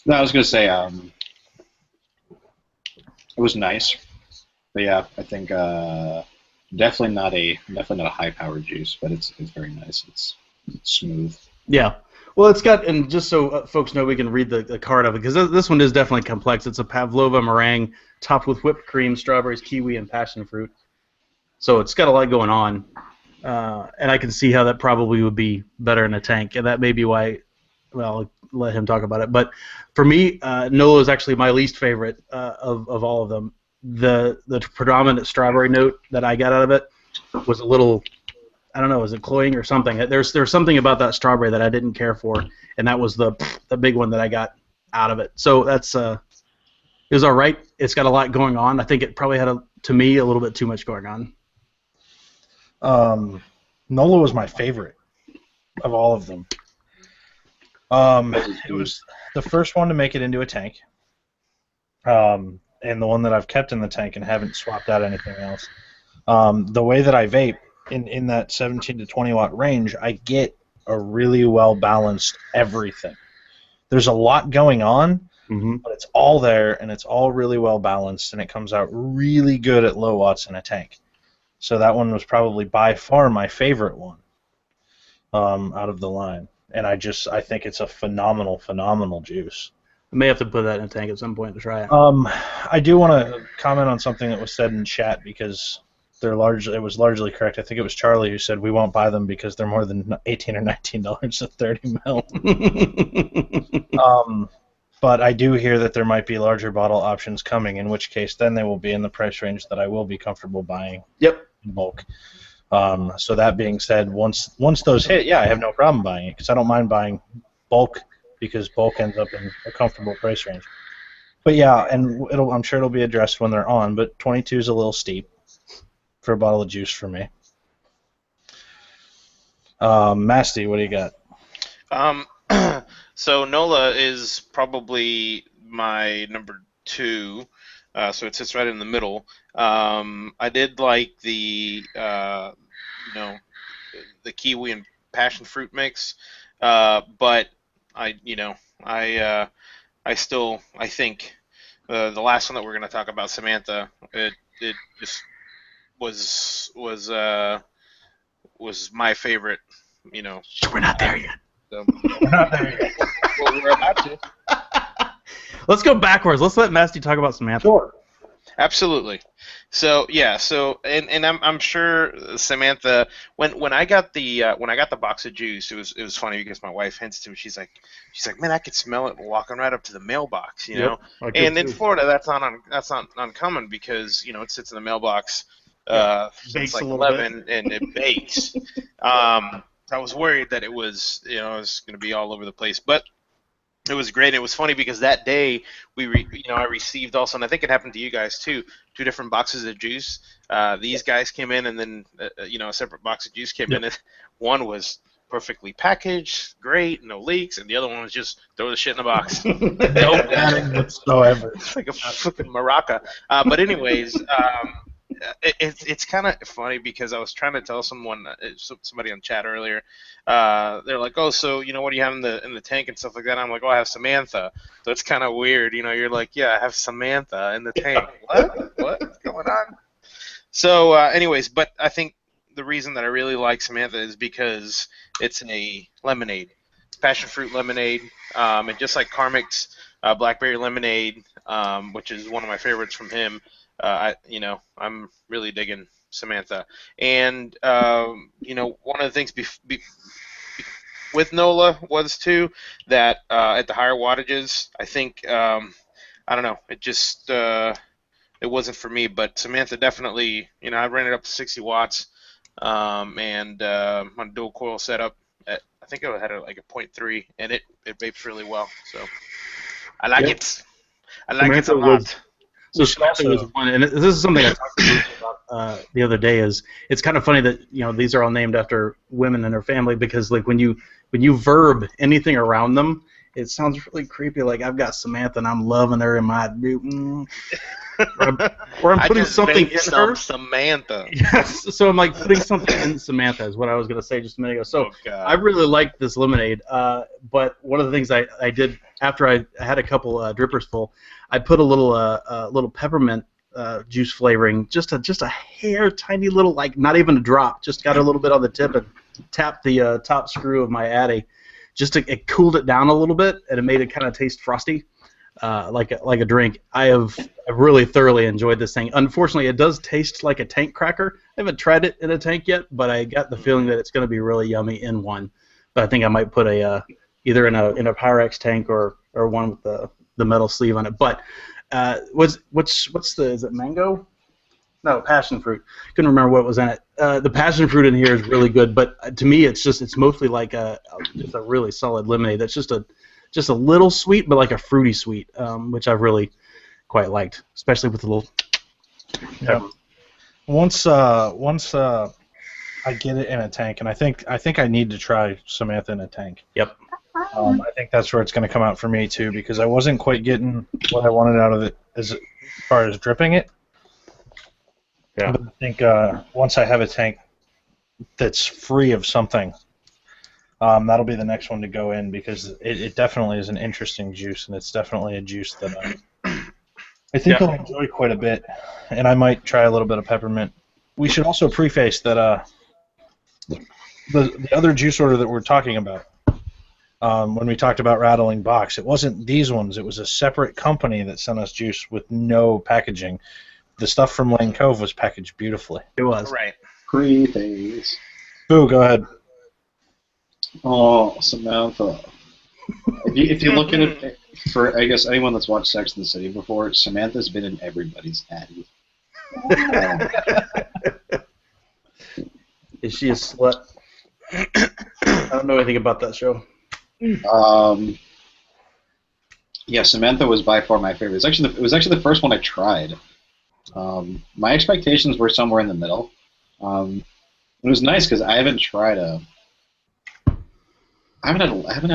No, I was gonna say it was nice, but yeah, I think definitely not a high powered juice, but it's very nice. It's smooth. Yeah. Well, it's got, and just so folks know, we can read the card of it, because this one is definitely complex. It's a pavlova meringue topped with whipped cream, strawberries, kiwi, and passion fruit. So it's got a lot going on, and I can see how that probably would be better in a tank, and that may be why. Well, I'll let him talk about it. But for me, Nola is actually my least favorite of all of them. The predominant strawberry note that I got out of it was a little, I don't know, is it cloying or something? There's something about that strawberry that I didn't care for, and that was the big one that I got out of it. So that's it was all right. It's got a lot going on. I think it probably had to me a little bit too much going on. Nola was my favorite of all of them. It was the first one to make it into a tank, and the one that I've kept in the tank and haven't swapped out anything else. The way that I vape in that 17 to 20 watt range, I get a really well balanced everything. There's a lot going on, but it's all there and it's all really well balanced, and it comes out really good at low watts in a tank. So that one was probably by far my favorite one out of the line. And I think it's a phenomenal juice. I may have to put that in a tank at some point to try it. I do want to comment on something that was said in chat, because it was largely correct. I think it was Charlie who said we won't buy them because they're more than $18 or $19 at 30 mil. But I do hear that there might be larger bottle options coming, in which case then they will be in the price range that I will be comfortable buying. Yep. In bulk. So that being said, once those hit, yeah, I have no problem buying it, because I don't mind buying bulk, because bulk ends up in a comfortable price range. But yeah, and I'm sure it'll be addressed when they're on, but 22 is a little steep for a bottle of juice for me. Masty, what do you got? So Nola is probably my number 2. So it sits right in the middle. I did like the the kiwi and passion fruit mix, but I think the last one that we're going to talk about, Samantha, it just was my favorite. We're not there yet. So, We're not there yet. well, we're about to. Let's go backwards. Let's let Masty talk about Samantha. Sure. Absolutely. So yeah. And I'm sure Samantha, when I got the box of juice, it was funny because my wife hints to me. She's like, man, I could smell it walking right up to the mailbox, know. And in Florida, that's not uncommon, because it sits in the mailbox since like 11 and it bakes. I was worried that it was it was going to be all over the place, but it was great. It was funny because that day I received also, and I think it happened to you guys too, 2 different boxes of juice. These guys came in, and then a separate box of juice came in. And one was perfectly packaged, great, no leaks, and the other one was just throw the shit in the box. No padding whatsoever. It's like a fucking maraca. But anyways, it's kind of funny because I was trying to tell somebody on chat earlier. They're like, "Oh, so what do you have in the tank and stuff like that?" I'm like, "Oh, I have Samantha." So it's kind of weird, You're like, "Yeah, I have Samantha in the tank." What's going on? So, anyways, but I think the reason that I really like Samantha is because it's a lemonade. It's passion fruit lemonade, and just like Karmic's blackberry lemonade, which is one of my favorites from him. I'm really digging Samantha, and one of the things with NOLA was too that at the higher wattages, I think I don't know, it just it wasn't for me. But Samantha definitely, I ran it up to 60 watts, and on a dual coil setup. I think I had like a 0.3, and it vapes really well. So I like it. I like it a lot. So Samantha was one, and this is something I talked to Bruce about the other day. Is it's kind of funny that these are all named after women and their family, because like when you verb anything around them, it sounds really creepy. Like I've got Samantha and I'm loving her in my or I'm putting something in her. Samantha. Yes. So I'm like putting something in Samantha is what I was gonna say just a minute ago. So I really like this lemonade. But one of the things I did after I had a couple drippers full, I put a little peppermint juice flavoring, just a hair tiny little, like not even a drop, just got a little bit on the tip and tapped the top screw of my Addy. It cooled it down a little bit, and it made it kind of taste frosty, like a drink. I've really thoroughly enjoyed this thing. Unfortunately, it does taste like a tank cracker. I haven't tried it in a tank yet, but I got the feeling that it's going to be really yummy in one. But I think I might put either in a Pyrex tank or one with the metal sleeve on it. But is it mango? No, passion fruit. Couldn't remember what was in it. The passion fruit in here is really good, but to me, it's mostly like just a really solid lemonade. That's just a little sweet, but like a fruity sweet, which I've really quite liked, especially with the little. Yeah. Once I get it in a tank, and I think I need to try Samantha in a tank. Yep. I think that's where it's going to come out for me too, because I wasn't quite getting what I wanted out of it as far as dripping it. Yeah. But I think once I have a tank that's free of something, that'll be the next one to go in, because it definitely is an interesting juice, and it's definitely a juice that I think I'll enjoy quite a bit, and I might try a little bit of peppermint. We should also preface that the other juice order that we're talking about, when we talked about Rattling Box, it wasn't these ones. It was a separate company that sent us juice with no packaging. The stuff from Lane Cove was packaged beautifully. It was. Right. Pre-phase. Boo, go ahead. Oh, Samantha. If you look at it, for I guess anyone that's watched Sex and the City before, Samantha's been in everybody's Addy. Is she a slut? I don't know anything about that show. Yeah, Samantha was by far my favorite. It was actually the first one I tried. My expectations were somewhere in the middle. It was nice because I haven't had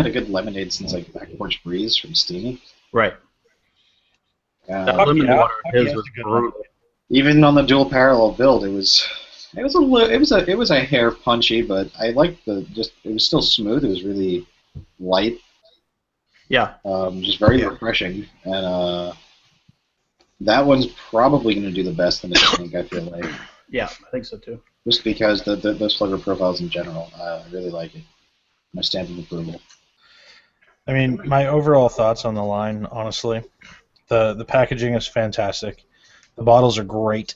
a good lemonade since like Back Porch Breeze from Steamy. Right. That lemon water his was brutal. Even on the dual parallel build, it was a hair punchy, but I liked it was still smooth. It was really light. Yeah. Just very refreshing, and that one's probably going to do the best in the tank, I feel like. Yeah, I think so too. Just because those flavor profiles in general, I really like it. My stamp of approval. I mean, my overall thoughts on the line, honestly, the packaging is fantastic. The bottles are great.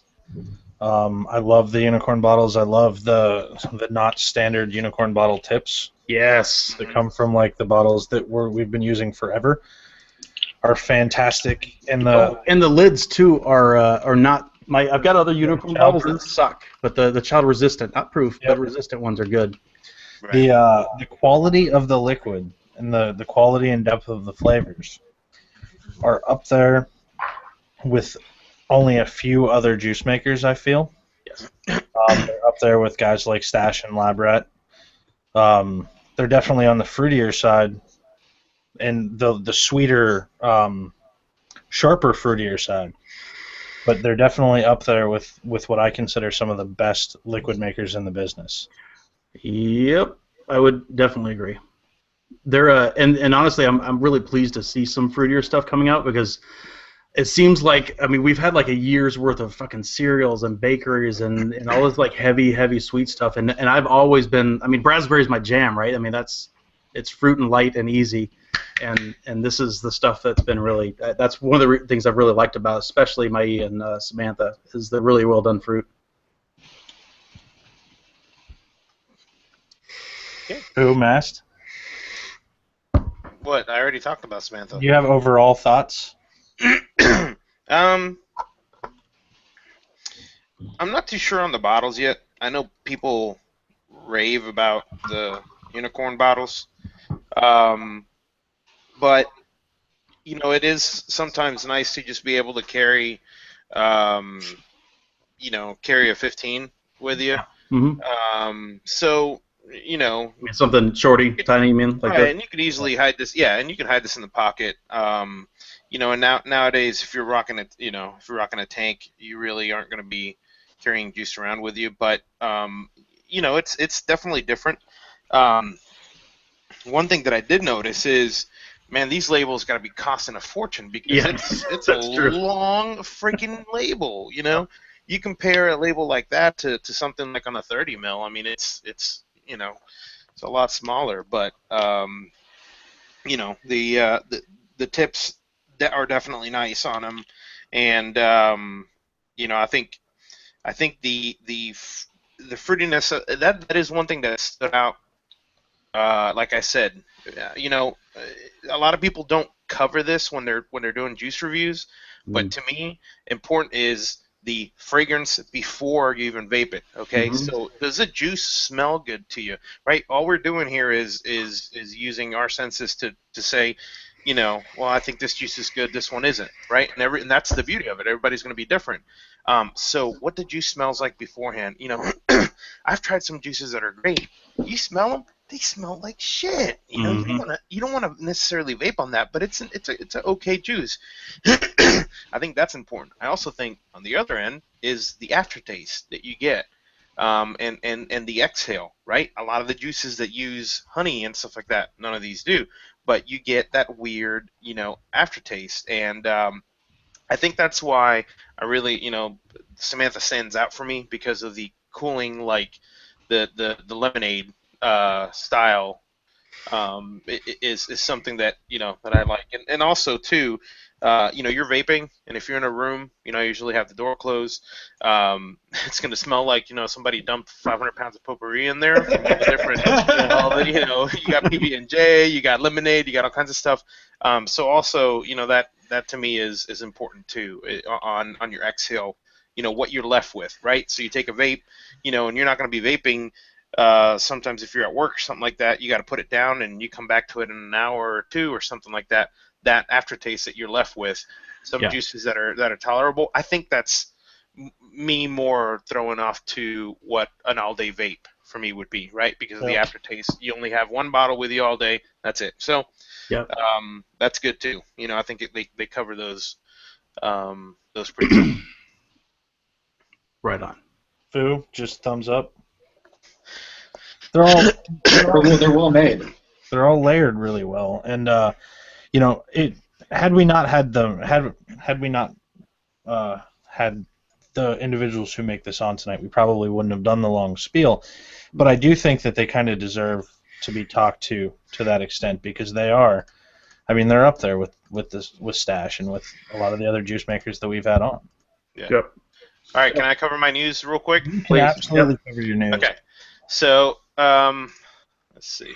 I love the unicorn bottles. I love the not standard unicorn bottle tips. Yes. That come from like the bottles that we've been using forever. Are fantastic, and the lids too are not. I've got other unicorn bottles that suck, but the child resistant, not proof, but resistant ones are good. Right. The quality of the liquid and the quality and depth of the flavors are up there with only a few other juice makers, I feel. Yes. They're up there with guys like Stash and Lab Rat. They're definitely on the fruitier side, and the sweeter, sharper, fruitier side. But they're definitely up there with what I consider some of the best liquid makers in the business. Yep, I would definitely agree. They're and honestly, I'm really pleased to see some fruitier stuff coming out, because it seems like, I mean, we've had like a year's worth of fucking cereals and bakeries and all this like heavy sweet stuff, and I've always been, I mean, raspberry's my jam, right? I mean, it's fruit and light and easy, and this is the stuff that's been really, that's one of the things I've really liked about, especially Mai and Samantha, is the really well done fruit. Okay. Who, Mast? What? I already talked about Samantha. Do you have overall thoughts? I'm not too sure on the bottles yet. I know people rave about the unicorn bottles, but it is sometimes nice to just be able to carry, carry a 15 with you. So something shorty, tiny, you mean, like right, that? and you could easily hide this. Yeah, and you can hide this in the pocket. And nowadays, if you're rocking a tank, you really aren't going to be carrying juice around with you. But it's definitely different. One thing that I did notice is, man, these labels got to be costing a fortune because it's a long freaking label. You compare a label like that to something like on a 30 mil. I mean, it's a lot smaller, but the tips that are definitely nice on them, and I think the fruitiness that is one thing that stood out. Like I said, a lot of people don't cover this when they're doing juice reviews, but to me, important is the fragrance before you even vape it. Okay, so does the juice smell good to you? Right. All we're doing here is using our senses to say, well, I think this juice is good, this one isn't. Right, and that's the beauty of it. Everybody's going to be different. So what the juice smells like beforehand? I've tried some juices that are great. You smell them. They smell like shit. You don't want to necessarily vape on that, but it's an okay juice. I think that's important. I also think on the other end is the aftertaste that you get, and the exhale. Right, a lot of the juices that use honey and stuff like that, none of these do, but you get that weird, aftertaste, and I think that's why I really, Samantha stands out for me because of the cooling, like the lemonade style is something that that I like, and also too, you're vaping, and if you're in a room, I usually have the door closed. It's gonna smell like somebody dumped 500 pounds of potpourri in there from all the different, you got PB&J, you got lemonade, you got all kinds of stuff. So also, that to me is important too on your exhale. What you're left with, right? So you take a vape, and you're not going to be vaping. Sometimes if you're at work or something like that, you got to put it down and you come back to it in an hour or two or something like that. That aftertaste that you're left with, some juices that are tolerable. I think that's me more throwing off to what an all-day vape for me would be, right? Because of the aftertaste. You only have one bottle with you all day. That's it. So that's good too. I think they cover those pretty well. Right on. Foo, just thumbs up. They're well made. They're all layered really well, and had we not had the individuals who make this on tonight, we probably wouldn't have done the long spiel. But I do think that they kind of deserve to be talked to that extent because they are. I mean, they're up there with Stash and with a lot of the other juice makers that we've had on. Yeah. Yep. All right, can I cover my news real quick? Please. Absolutely cover your news. Okay. So, let's see.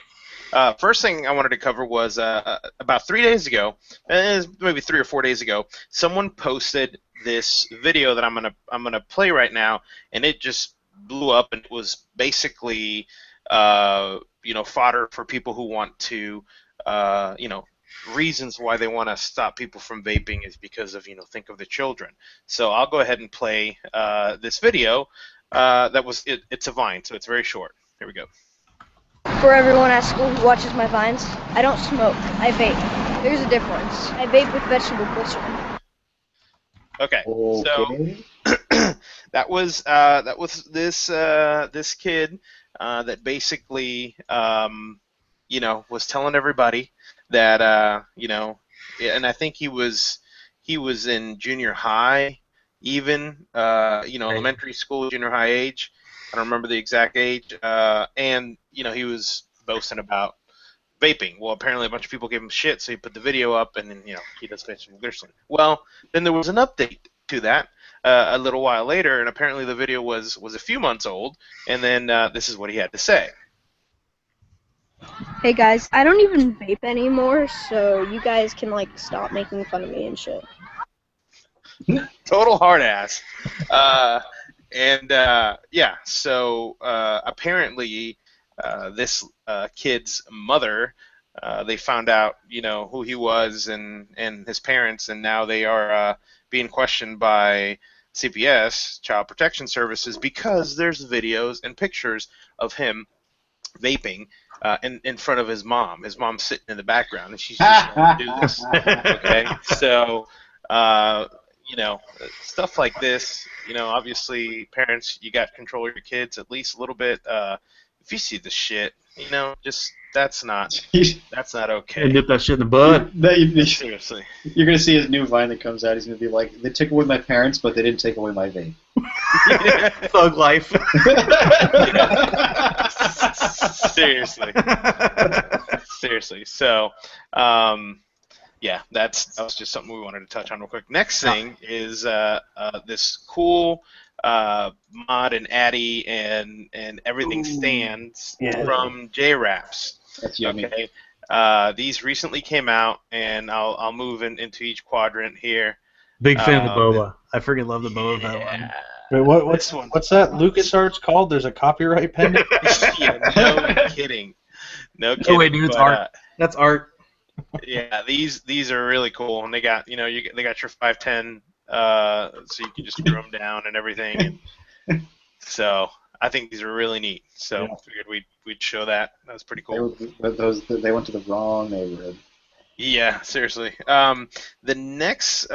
First thing I wanted to cover was about 3 days ago, maybe 3 or 4 days ago, someone posted this video that I'm gonna play right now, and it just blew up, and it was basically fodder for people who want to reasons why they want to stop people from vaping is because of think of the children. So I'll go ahead and play this video. It's a Vine, so it's very short. Here we go. For everyone at school who watches my Vines, I don't smoke, I vape. There's a difference. I vape with vegetable glycerin. Okay. So that was this kid that basically was telling everybody that and I think he was in junior high, even elementary school, junior high age. I don't remember the exact age, and he was boasting about vaping. Well, apparently a bunch of people gave him shit, so he put the video up, and then he does vegetable glycerin. Well, then there was an update to that a little while later, and apparently the video was a few months old, and then this is what he had to say. Hey guys, I don't even vape anymore, so you guys can like stop making fun of me and shit. Total hard ass. Yeah, so apparently this kid's mother, they found out, who he was and his parents, and now they are being questioned by CPS, Child Protection Services, because there's videos and pictures of him vaping in front of his mom. His mom's sitting in the background, and she's just going to do this. Okay, so stuff like this. Obviously, parents, you got to control your kids at least a little bit. If you see the shit, just that's not okay. Nip that shit in the bud. Seriously. You're going to see his new Vine that comes out. He's going to be like, they took away my parents, but they didn't take away my vape. Thug life. Seriously. So, yeah, that was just something we wanted to touch on real quick. Next thing is this cool mod and Addy and everything stands from J-Raps. That's yummy. Okay. These recently came out, and I'll move into each quadrant here. Big fan of the boba. I freaking love the boba of that one. Wait, what's that LucasArts called? There's a copyright pending? Yeah, no kidding. No kidding. No way, dude, it's art. That's art. Yeah, these are really cool, and they got they got your 510, so you can just screw them down and everything. And so I think these are really neat. So figured we'd show that. That was pretty cool. They went to the wrong neighborhood. Yeah, seriously. The next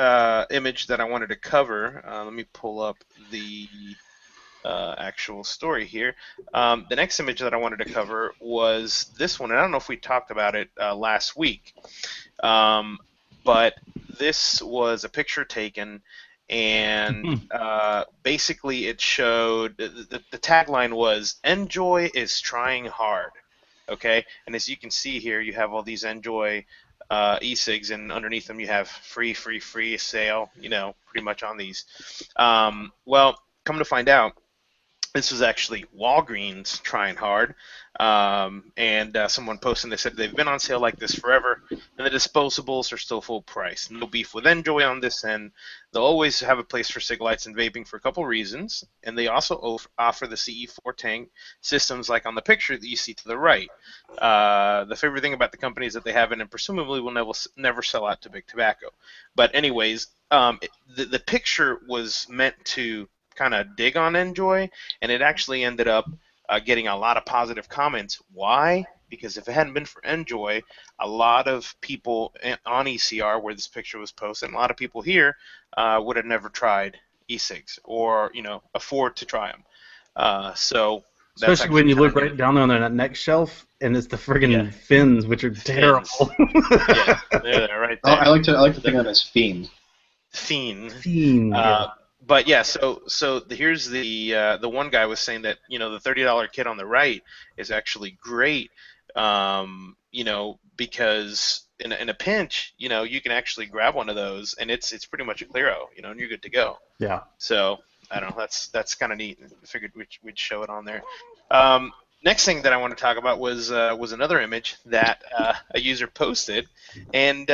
image that I wanted to cover, let me pull up the actual story here. The next image that I wanted to cover was this one, and I don't know if we talked about it last week, but this was a picture taken, and basically it showed, the tagline was, "Enjoy is trying hard." Okay, and as you can see here, you have all these Enjoy e-cigs, and underneath them you have free sale, pretty much on these. Well, come to find out, this was actually Walgreens trying hard, and someone posted, they said they've been on sale like this forever, and the disposables are still full price. No beef with Enjoy on this end. They'll always have a place for cig lights and vaping for a couple reasons, and they also offer the CE4 tank systems like on the picture that you see to the right. The favorite thing about the company is that they have it and presumably will never sell out to big tobacco. But anyways, the picture was meant to kind of dig on Enjoy, and it actually ended up getting a lot of positive comments. Why? Because if it hadn't been for Enjoy, a lot of people on ECR where this picture was posted, and a lot of people here would have never tried e-cigs or afford to try them. So that's especially when you look right down there on that next shelf, and it's the friggin' fins, which are terrible. Yeah, they're right there. I like to think of them as fiend. Fiend. Yeah. But yeah, so here's the one guy was saying that the $30 kit on the right is actually great, because in a pinch, you can actually grab one of those, and it's pretty much a clearo, and you're good to go. Yeah. So I don't know, that's kind of neat. I figured we'd show it on there. Next thing that I want to talk about was another image that a user posted, and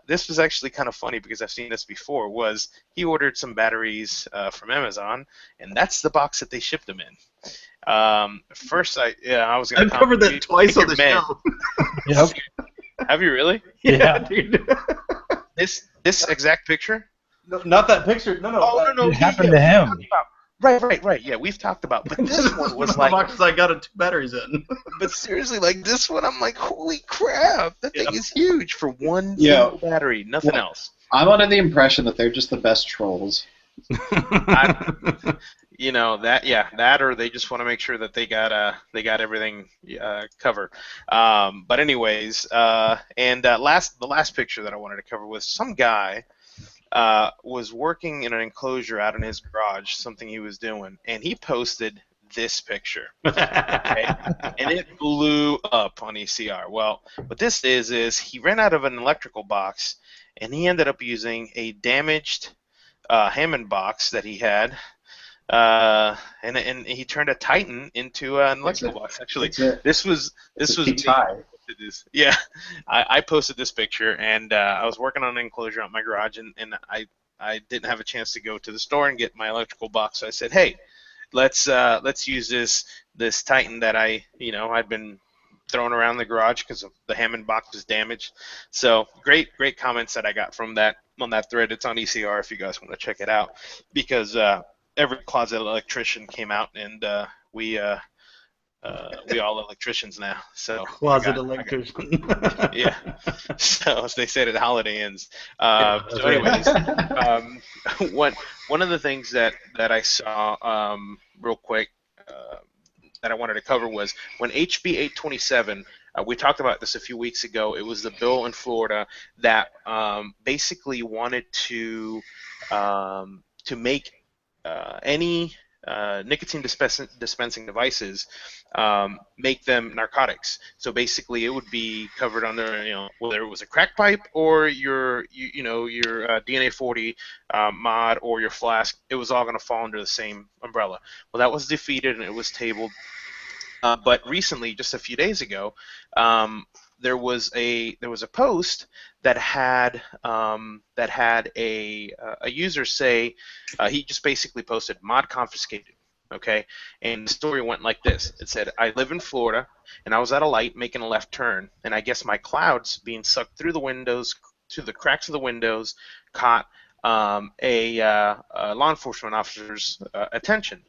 this was actually kind of funny because I've seen this before. Was he ordered some batteries from Amazon, and that's the box that they shipped them in. First, I was going to covered that twice on the show. Yep. Have you really? Yeah, dude. This exact picture? No, not that picture. No. Oh no. It happened to him. Right. Yeah, we've talked about. But this one was like, boxes I got 2 batteries in. But seriously, like this one, I'm like, holy crap, that thing is huge for one single battery, nothing else. I'm under the impression that they're just the best trolls. That, or they just want to make sure that they got everything covered. But anyways, the last picture that I wanted to cover was some guy. Was working in an enclosure out in his garage, something he was doing, and he posted this picture. Okay? And it blew up on ECR. Well, what this is he ran out of an electrical box, and he ended up using a damaged Hammond box that he had, and he turned a Titan into an electrical box. Actually, this was tie. posted this. Yeah, I posted this picture, and I was working on an enclosure at my garage, and I didn't have a chance to go to the store and get my electrical box. So I said, hey, let's use this Titan that I'd been throwing around the garage because the Hammond box was damaged. So great comments that I got from that on that thread. It's on ECR if you guys want to check it out, because every closet electrician came out, and we all electricians now. So closet electrician. Yeah. So as they said at Holiday Inns. So right. anyways, one of the things that I saw real quick that I wanted to cover was when HB 827. We talked about this a few weeks ago. It was the bill in Florida that basically wanted to make any nicotine dispensing devices make them narcotics. So basically, it would be covered under, whether it was a crack pipe or your DNA 40 mod or your flask. It was all going to fall under the same umbrella. Well, that was defeated and it was tabled. But recently, just a few days ago, there was a post that had a user say he just basically posted mod confiscated. Okay, and the story went like this. It said, I live in Florida, and I was at a light making a left turn, and I guess my clouds being sucked through the windows, to the cracks of the windows, caught a law enforcement officer's attention.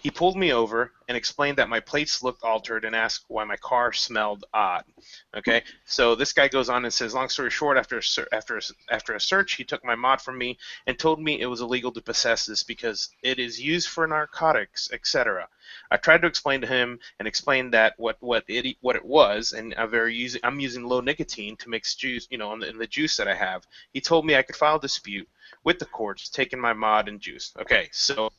He pulled me over and explained that my plates looked altered and asked why my car smelled odd. Okay, so this guy goes on and says, long story short, after a search, he took my mod from me and told me it was illegal to possess this because it is used for narcotics, etc. I tried to explain to him and explain that what it was, and I'm using low nicotine to mix juice, in the juice that I have. He told me I could file a dispute with the courts, taking my mod and juice. Okay, so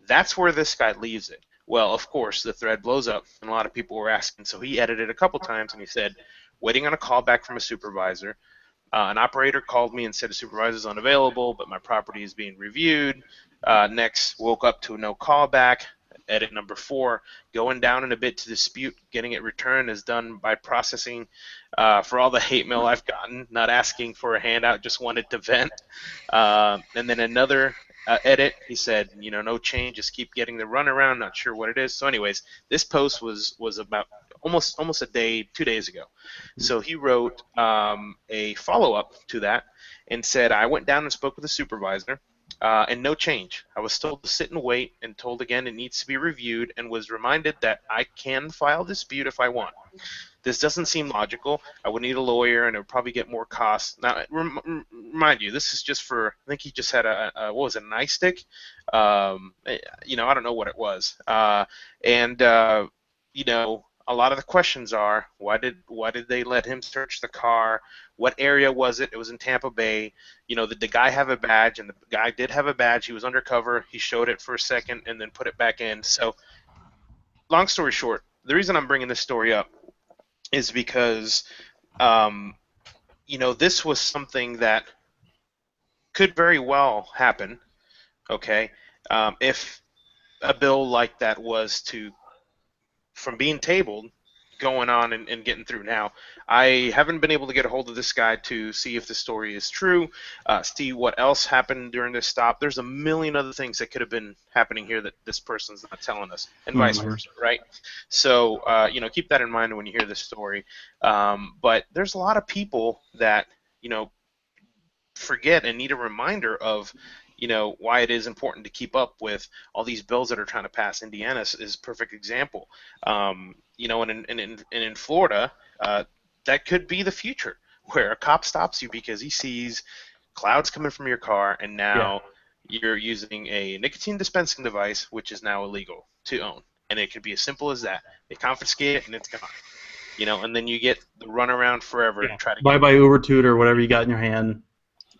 that's where this guy leaves it. Well, of course, the thread blows up, and a lot of people were asking. So he edited a couple times, and he said, waiting on a call back from a supervisor. An operator called me and said a supervisor is unavailable, but my property is being reviewed. Next, woke up to no call back. Edit number 4, going down in a bit to dispute, getting it returned is done by processing for all the hate mail I've gotten, not asking for a handout, just wanted to vent. And then another edit, he said, no change, just keep getting the runaround, not sure what it is. So anyways, this post was about almost a day, 2 days ago. So he wrote a follow-up to that and said, I went down and spoke with the supervisor. And no change. I was told to sit and wait and told again it needs to be reviewed and was reminded that I can file dispute if I want. This doesn't seem logical. I would need a lawyer and it would probably get more costs. Now, remind you, this is just for, I think he just had a what was it, an ice stick? I don't know what it was. A lot of the questions are, why did they let him search the car? What area was it? It was in Tampa Bay. Did the guy have a badge? And the guy did have a badge. He was undercover. He showed it for a second and then put it back in. So, long story short, the reason I'm bringing this story up is because, this was something that could very well happen. Okay, if a bill like that was to, from being tabled, going on and getting through. Now, I haven't been able to get a hold of this guy to see if the story is true, see what else happened during this stop. There's a million other things that could have been happening here that this person's not telling us, and vice versa, right? So, keep that in mind when you hear this story. But there's a lot of people that, forget and need a reminder of, why it is important to keep up with all these bills that are trying to pass. Indiana is a perfect example. And in Florida, that could be the future, where a cop stops you because he sees clouds coming from your car, and now you're using a nicotine dispensing device, which is now illegal to own. And it could be as simple as that. They confiscate it, and it's gone. And then you get the runaround forever to try to bye Uber Toot or whatever you got in your hand.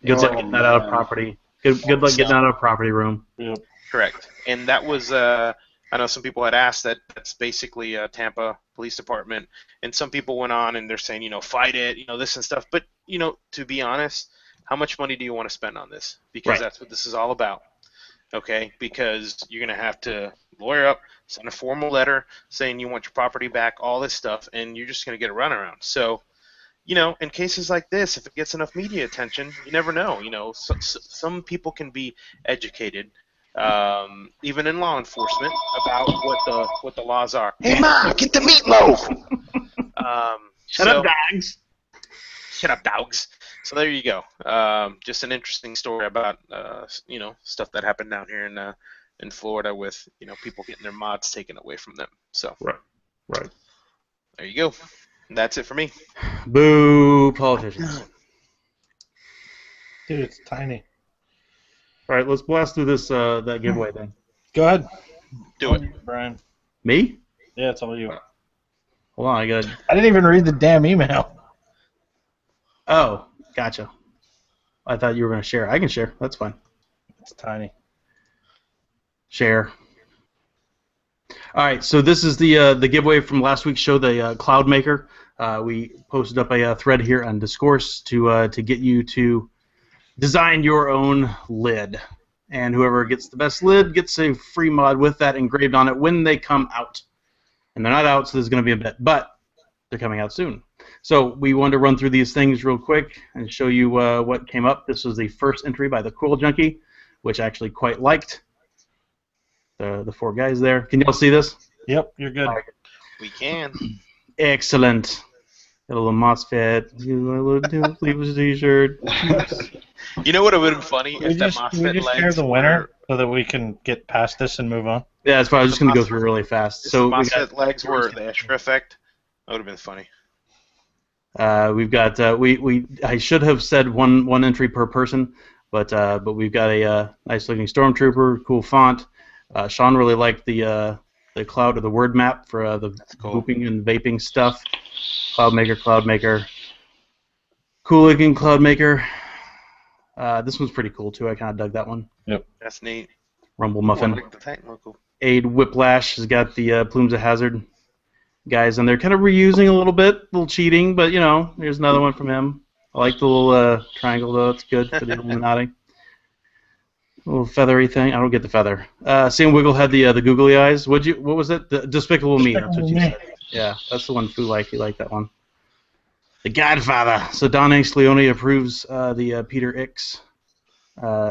Good luck getting that out of property. Good luck getting out of property room. Yep. Correct. And that was, I know some people had asked that. That's basically Tampa Police Department. And some people went on and they're saying, fight it, this and stuff. But, to be honest, how much money do you want to spend on this? Because that's what this is all about. okay? Because you're going to have to lawyer up, send a formal letter saying you want your property back, all this stuff, and you're just going to get a runaround. So, in cases like this, if it gets enough media attention, you never know. Some people can be educated, even in law enforcement, about what the laws are. Hey, Mom, get the meatloaf! Shut up, dogs! Shut up, dogs! So there you go. Just an interesting story about stuff that happened down here in Florida with people getting their mods taken away from them. So right. There you go. That's it for me. Boo, politicians. Dude, it's tiny. All right, let's blast through this that giveaway then. Go ahead. Do it, Brian. Me? Yeah, it's all you. Hold on, I didn't even read the damn email. Oh, gotcha. I thought you were going to share. I can share. That's fine. It's tiny. Share. All right, so this is the giveaway from last week's show, the Cloud Maker. We posted up a thread here on Discourse to get you to design your own lid, and whoever gets the best lid gets a free mod with that engraved on it when they come out. And they're not out, so there's going to be a bit, but they're coming out soon. So we wanted to run through these things real quick and show you what came up. This was the first entry by the Cool Junkie, which I actually quite liked. The four guys there. Can y'all see this? Yep, you're good. We can. Excellent. Got a little MOSFET. A little sleeveless t-shirt. You know what would have been funny if that Can we MOSFET just share legs the winner so that we can get past this and move on? Yeah, that's fine. I was just going to go through really fast. So the MOSFET legs were the extra effect. That would have been funny. We've got I should have said one entry per person, but we've got a nice looking stormtrooper, cool font. Sean really liked the cloud or the word map for the whooping and vaping stuff. Cloud Maker. Cool looking Cloud Maker. This one's pretty cool too. I kind of dug that one. Yep. That's neat. Rumble Muffin. Like the tank logo. Aid Whiplash has got the Plumes of Hazard guys, and they're kind of reusing a little bit, a little cheating, but here's another one from him. I like the little triangle though; it's good for the Illuminati. Little feathery thing. I don't get the feather. Sam Wiggle had the googly eyes. What was it? The Despicable Me. That's what you said. Yeah, that's the one Fu liked. He liked that one. The Godfather. So Don Hanks Leone approves the Peter Ix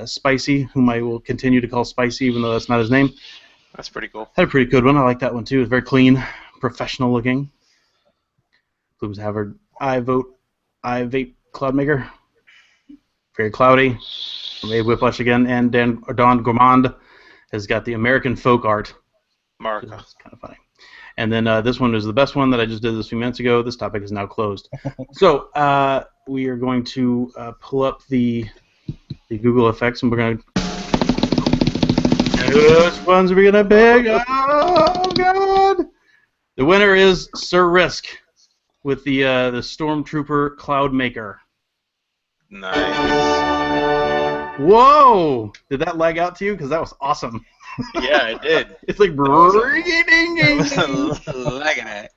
Spicy, whom I will continue to call Spicy, even though that's not his name. That's pretty cool. Had a pretty good one. I like that one too. It's very clean, professional looking. Plumes Havard. I vape Cloudmaker. Very cloudy. Aid Whiplash again, and Don Gourmand has got the American folk art. Marco. It's kind of funny. And then this one is the best one that I just did this a few minutes ago. This topic is now closed. So we are going to pull up the Google effects, and we're going to. Which ones are we going to pick? Oh God! The winner is Sir Risk with the Stormtrooper Cloud Maker. Nice. Whoa! Did that lag out to you? Because that was awesome. Yeah, it did. It's like Lagging it.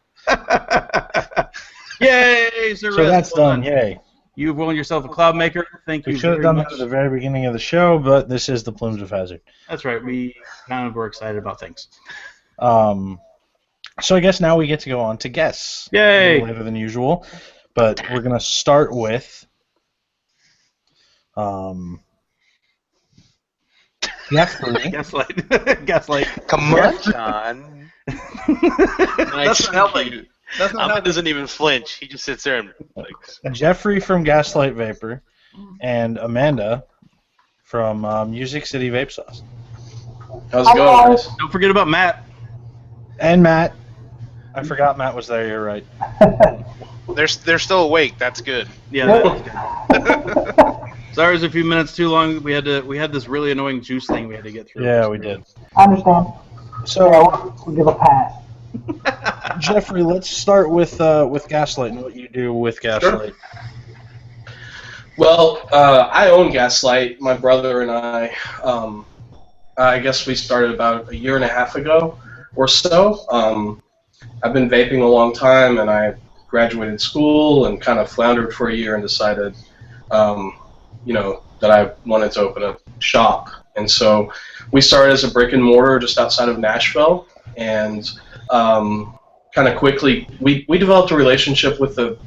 Yay, Sir So that's done. Yay. You've won yourself a Cloud Maker. Thank you. We should have done that at the very beginning of the show, but this is the Plumes of Hazard. That's right. We kind of were excited about things. So I guess now we get to go on to guess. Yay! A little later than usual, but we're gonna start with Gaslight. Come on, John. That's not helping. That's not Ahmed doesn't even flinch. He just sits there and like. Jeffrey from Gaslight Vapor, and Amanda from Music City Vape Sauce. How's it going, guys? Don't forget about Matt. And Matt. I forgot Matt was there. You're right. They're still awake. That's good. Yeah. That's good. Sorry, it was a few minutes too long. We had this really annoying juice thing we had to get through. Yeah, we did. I understand. So we'll give a pass. Jeffrey, let's start with Gaslight and what you do with Gaslight. Sure. Well, I own Gaslight. My brother and I guess we started about a year and a half ago or so. I've been vaping a long time, and I graduated school and kind of floundered for a year and decided, that I wanted to open a shop And so we started as a brick and mortar just outside of Nashville, and kind of quickly we developed a relationship with the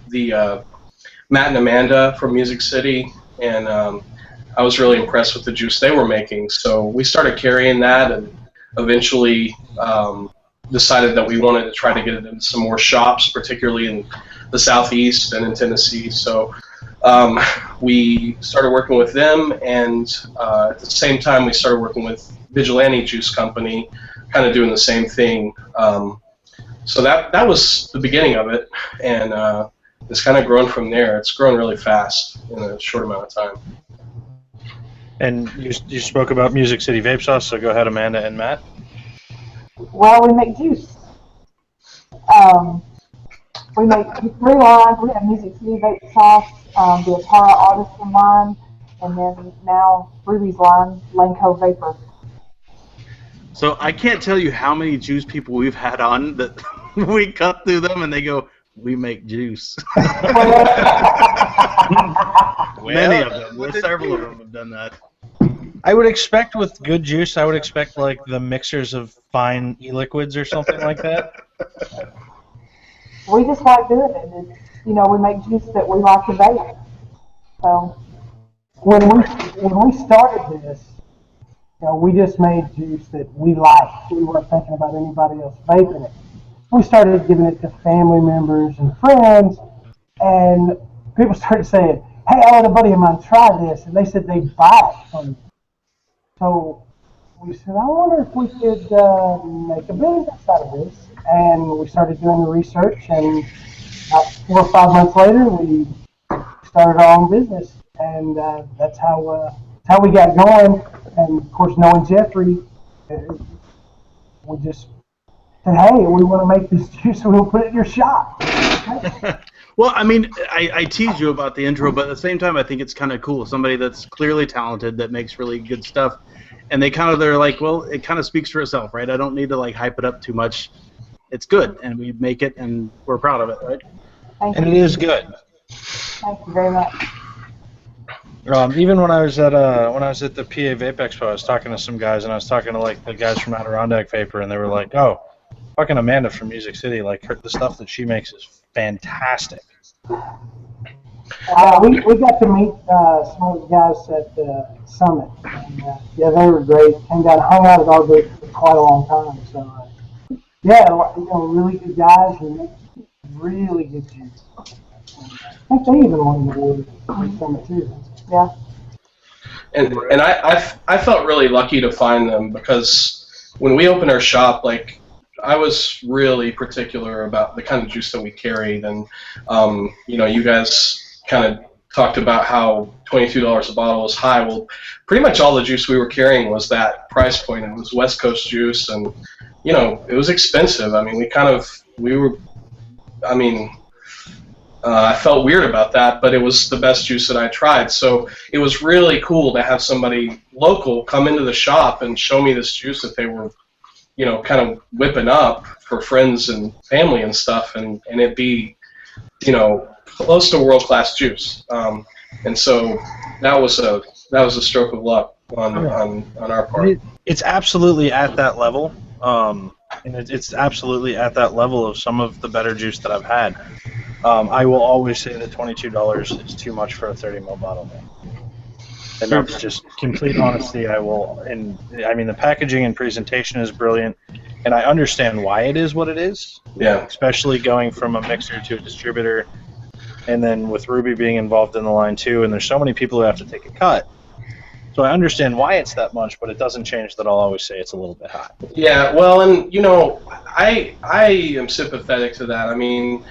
Matt and Amanda from Music City, and I was really impressed with the juice they were making. So we started carrying that, and eventually decided that we wanted to try to get it into some more shops, particularly in the Southeast and in Tennessee. So we started working with them, and at the same time we started working with Vigilante Juice Company, kind of doing the same thing. So that was the beginning of it, and it's kind of grown from there. It's grown really fast in a short amount of time. And you spoke about Music City Vape Sauce, so go ahead, Amanda and Matt. Well, we make juice. We make 3 lines. We have Music City Vape Sauce, the Atara Artisan line, and then now Ruby's line, Lane Cove Vapor. So I can't tell you how many juice people we've had on that we cut through them and they go, "We make juice." Many of them. Several of them have done that. I would expect with good juice, I would expect like the mixers of fine e-liquids or something like that. We just like doing it. It's, you know, we make juice that we like to vape. So when we started this, you know, we just made juice that we liked. We weren't thinking about anybody else vaping it. We started giving it to family members and friends, and people started saying, "Hey, I let a buddy of mine try this," and they said they'd buy it from me. So we said, I wonder if we could make a business out of this. And we started doing the research, and about 4 or 5 months later, we started our own business. And that's how we got going. And, of course, knowing Jeffrey, we just said, hey, we want to make this juice, and we'll put it in your shop. Well, I mean, I teased you about the intro, but at the same time, I think it's kind of cool. Somebody that's clearly talented, that makes really good stuff, and they're like, well, it kind of speaks for itself, right? I don't need to like hype it up too much. It's good, and we make it, and we're proud of it, right? And it is good. Thank you very much. Even when I was at the PA Vape Expo, I was talking to some guys, and I was talking to like the guys from Adirondack Vapor, and they were like, "Oh, fucking Amanda from Music City, like the stuff that she makes is fantastic." We got to meet some of the guys at the summit. And, yeah, they were great. Came down and hung out at our booth for quite a long time. So, yeah, you know, really good guys and make really good juice. I think they even won the award at the summit too. Yeah. And I felt really lucky to find them, because when we opened our shop, like, I was really particular about the kind of juice that we carried, and you know, you guys kind of talked about how $22 a bottle is high. Well, pretty much all the juice we were carrying was that price point. It was West Coast juice, and you know, it was expensive. I mean, I felt weird about that, but it was the best juice that I tried. So it was really cool to have somebody local come into the shop and show me this juice that they were, you know, kind of whipping up for friends and family and stuff, and it be, you know, close to world-class juice. And so that was a stroke of luck on our part. It's absolutely at that level, and it's absolutely at that level of some of the better juice that I've had. I will always say that $22 is too much for a 30 ml bottle. And that's just complete honesty. I mean, the packaging and presentation is brilliant, and I understand why it is what it is. Yeah. Especially going from a mixer to a distributor, and then with Ruby being involved in the line too, and there's so many people who have to take a cut. So I understand why it's that much, but it doesn't change that I'll always say it's a little bit high. Yeah, well, and you know, I am sympathetic to that. I mean,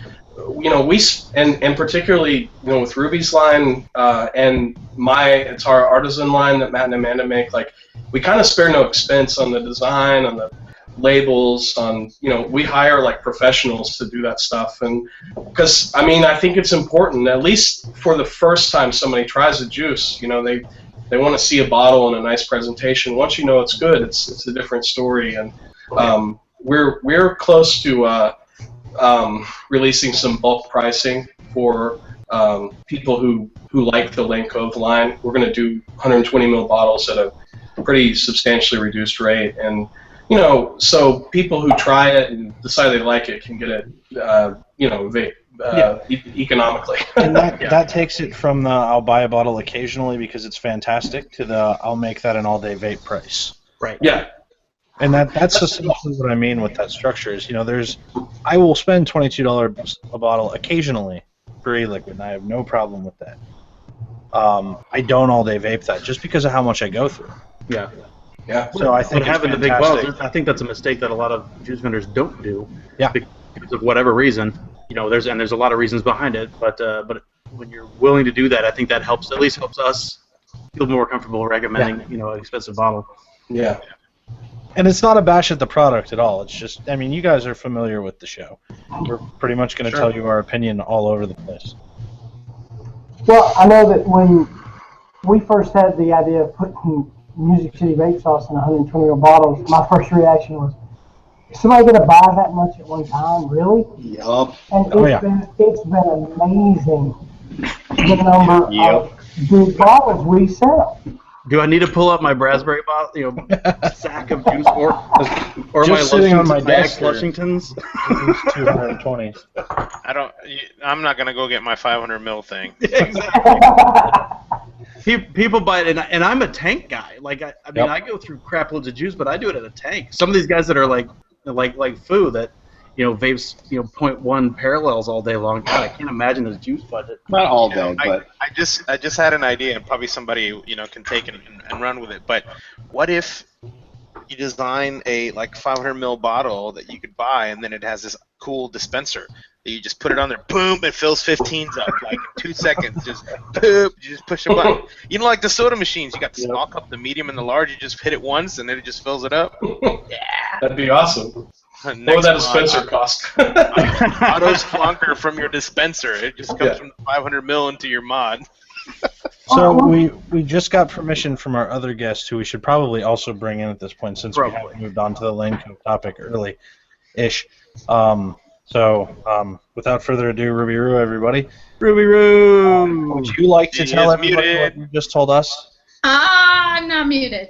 you know, and particularly, you know, with Ruby's line and it's our artisan line that Matt and Amanda make, like, we kind of spare no expense on the design, on the labels, on, you know, we hire like professionals to do that stuff, and because I mean, I think it's important, at least for the first time somebody tries a juice, you know, they want to see a bottle and a nice presentation. Once you know it's good, it's a different story, and we're close to releasing some bulk pricing for people who like the Lane Cove line. We're going to do 120 ml bottles at a pretty substantially reduced rate, and so people who try it and decide they like it can get it, economically. And that takes it from the I'll buy a bottle occasionally because it's fantastic to the I'll make that an all-day vape price. Right. Yeah. And that's essentially what I mean with that structure is, I will spend $22 a bottle occasionally for e-liquid, and I have no problem with that. I don't all-day vape that just because of how much I go through. Yeah. Yeah. So I think but having the big bottles, I think that's a mistake that a lot of juice vendors don't do. Yeah. Because of whatever reason, there's a lot of reasons behind it, but when you're willing to do that, I think that helps us feel more comfortable recommending, an expensive bottle. Yeah. And it's not a bash at the product at all. It's just, you guys are familiar with the show. We're pretty much going to tell you our opinion all over the place. Well, I know that when we first had the idea of putting Music City vape sauce in 120ml bottles, my first reaction was, is somebody going to buy that much at one time? Really? Yup. And it's been amazing the number of big bottles we sell. Do I need to pull up my raspberry bottle, sack of juice, or my sitting on my desk Flushingtons? 220. I'm not gonna go get my 500ml thing. Exactly. People buy it, and I'm a tank guy. Like I go through crap loads of juice, but I do it in a tank. Some of these guys that are like Foo that vapes 0.1 parallels all day long. God, I can't imagine his juice budget. Not all day, but I just had an idea, and probably somebody can take it and run with it. But what if you design a 500ml bottle that you could buy, and then it has this cool dispenser that you just put it on there, boom, it fills 15s up in 2 seconds. Just boom, you just push a button. Like the soda machines, you got the small cup, the medium, and the large. You just hit it once, and then it just fills it up. Yeah, that'd be awesome. What would that dispenser cost? Otto's Flunker from your dispenser. It just comes from 500ml into your mod. So we just got permission from our other guest, who we should probably also bring in at this point, since we have moved on to the Lane Cove topic early-ish. So without further ado, Ruby Roo, everybody. Ruby Roo! Would you like to tell everybody what you just told us? I'm not muted.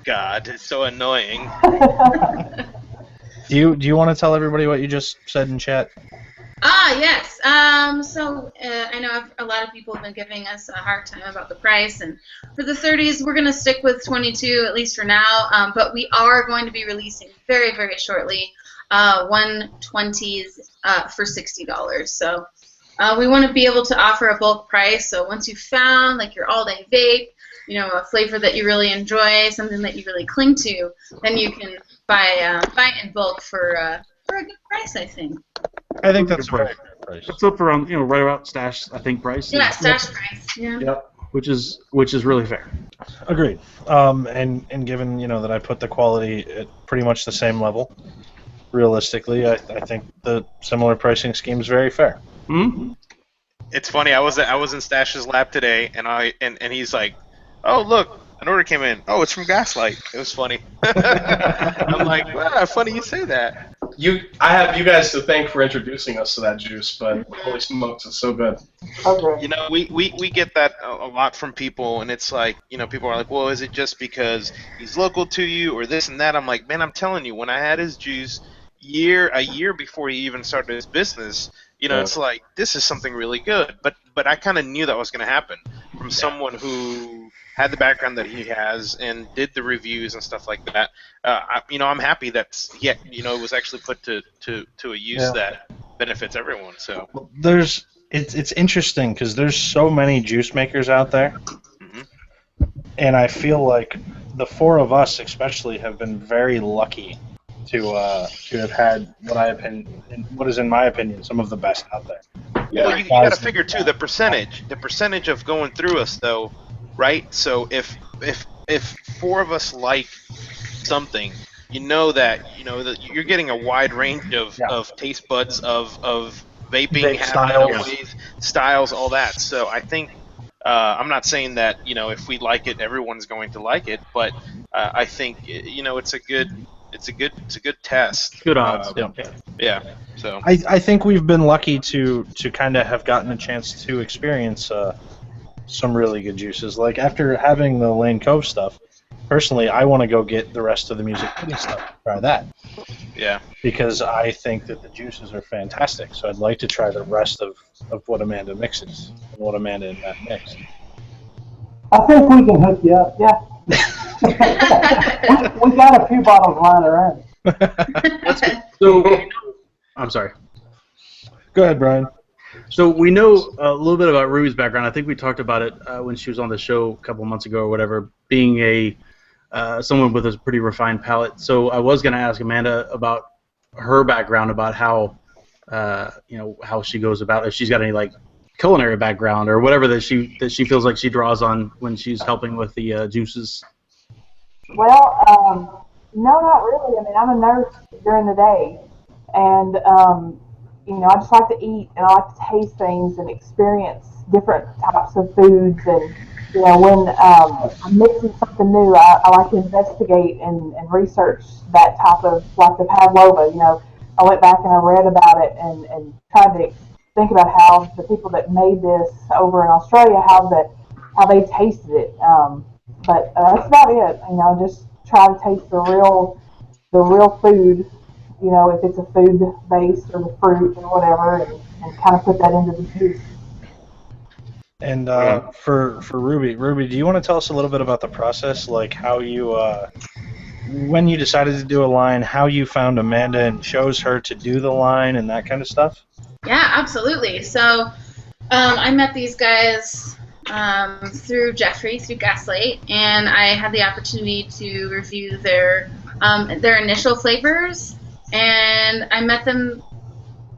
God, it's so annoying. Do you want to tell everybody what you just said in chat? Yes. So I know a lot of people have been giving us a hard time about the price, and for the 30s, we're going to stick with 22 at least for now. But we are going to be releasing very, very shortly 120s for $60. So we want to be able to offer a bulk price. So once you've found your all-day vape, a flavor that you really enjoy, something that you really cling to, then you can buy it in bulk for a good price, I think. I think that's a very fair price. It's up around, right about stash, I think, price. Yeah, stash price. Yeah. Yep. Which is really fair. Agreed. And given that I put the quality at pretty much the same level, realistically, I think the similar pricing scheme is very fair. Mm-hmm. It's funny. I was in Stash's lab today, and he's like, "Oh, look, an order came in. Oh, it's from Gaslight." It was funny. I'm like, wow, funny you say that. I have you guys to thank for introducing us to that juice, but holy smokes, it's so good. Okay. We get that a lot from people, and it's like, people are like, well, is it just because he's local to you or this and that? I'm like, man, I'm telling you, when I had his juice a year before he even started his business, it's like, this is something really good. But I kind of knew that was going to happen from someone who had the background that he has and did the reviews and stuff like that. I'm happy that it was actually put to a use that benefits everyone. So it's interesting because there's so many juice makers out there, and I feel like the four of us especially have been very lucky to have had what is in my opinion some of the best out there. Yeah. Well, you got to figure too the percentage of going through us though, right? So if four of us like something, that you're getting a wide range of taste buds of vaping habits, styles, all that. So I think I'm not saying that if we like it, everyone's going to like it, but I think it's a good test. Good odds. Yeah. So I think we've been lucky to kind of have gotten a chance to experience some really good juices. Like after having the Lane Cove stuff, personally, I want to go get the rest of the music pudding stuff and try that. Yeah. Because I think that the juices are fantastic. So I'd like to try the rest of what Amanda mixes and what Amanda and Matt mix. I think we can hook you up, yeah. we got a few bottles lying around. That's good. So, I'm sorry. Go ahead, Brian. So we know a little bit about Ruby's background. I think we talked about it when she was on the show a couple months ago or whatever, being someone with a pretty refined palate. So I was going to ask Amanda about her background, about how how she goes about, if she's got any like culinary background or whatever that she feels like she draws on when she's helping with the juices. Well, no, not really. I mean, I'm a nurse during the day, and I just like to eat and I like to taste things and experience different types of foods. And when I'm mixing something new, I like to investigate and research that type of, like the pavlova. I went back and I read about it and tried to think about how the people that made this over in Australia, how they tasted it. But that's about it. Just try to taste the real food. If it's a food base or the fruit or whatever, and kind of put that into the juice. And for Ruby, do you want to tell us a little bit about the process, like how you, when you decided to do a line, how you found Amanda and chose her to do the line and that kind of stuff? Yeah, absolutely. So I met these guys through Jeffrey, through Gaslight, and I had the opportunity to review their initial flavors, and I met them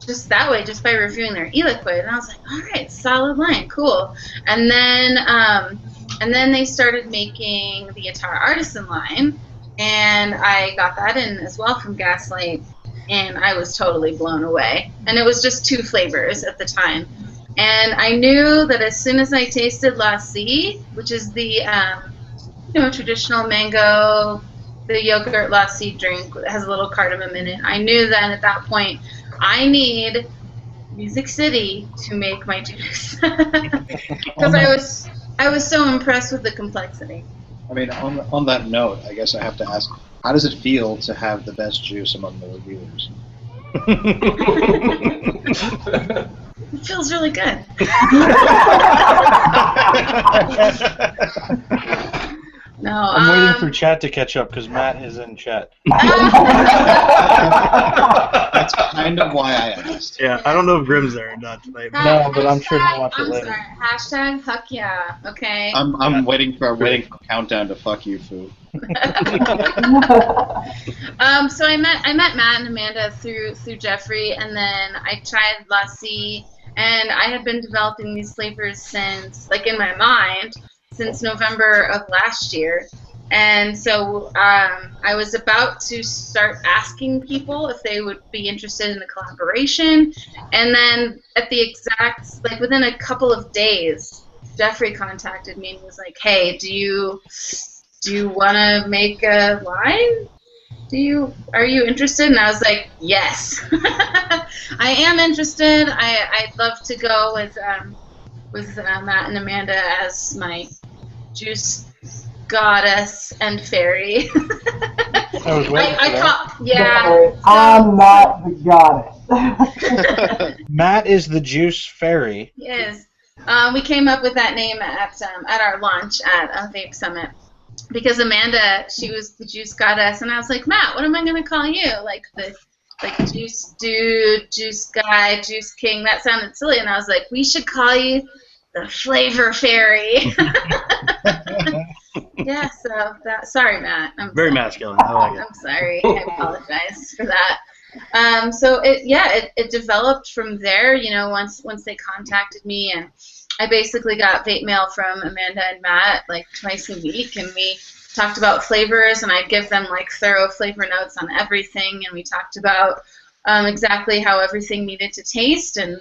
just that way, just by reviewing their e-liquid, and I was like, all right, solid line, cool. And then they started making the Atara Artisan line, and I got that in as well from Gaslight, and I was totally blown away. And it was just 2 flavors at the time. And I knew that as soon as I tasted lassi, which is the traditional mango, the yogurt lassi drink that has a little cardamom in it, I knew then at that point I need Music City to make my juice. Because I was so impressed with the complexity. I mean, on that note, I guess I have to ask, how does it feel to have the best juice among the reviewers? It feels really good. No, I'm waiting for chat to catch up because Matt is in chat. That's kind of why I asked. Yeah, I don't know if Grim's there or not tonight. No, but I'm sure he'll watch it later. Sorry. # Huck yeah. Okay. I'm waiting for a countdown to fuck you, Foo. So I met Matt and Amanda through Jeffrey, and then I tried lassi, and I had been developing these flavors since, like in my mind, since November of last year. And so I was about to start asking people if they would be interested in the collaboration. And then at the exact, like within a couple of days, Jeffrey contacted me and was like, hey, do you want to make a line? Are you interested? And I was like, yes. I am interested. I'd love to go with Matt and Amanda as my juice goddess and fairy. Yeah. I'm not the goddess. Matt is the juice fairy. Yes. We came up with that name at our launch at Vape Summit because Amanda, she was the juice goddess, and I was like, Matt, what am I going to call you? Like juice dude, juice guy, juice king. That sounded silly, and I was like, we should call you the flavor fairy. Yeah, so sorry, Matt. I'm very sorry. Masculine. I like it. I'm sorry. I apologize for that. So it developed from there. Once they contacted me, and I basically got vape mail from Amanda and Matt like twice a week, and we talked about flavors, and I'd give them like thorough flavor notes on everything, and we talked about exactly how everything needed to taste, and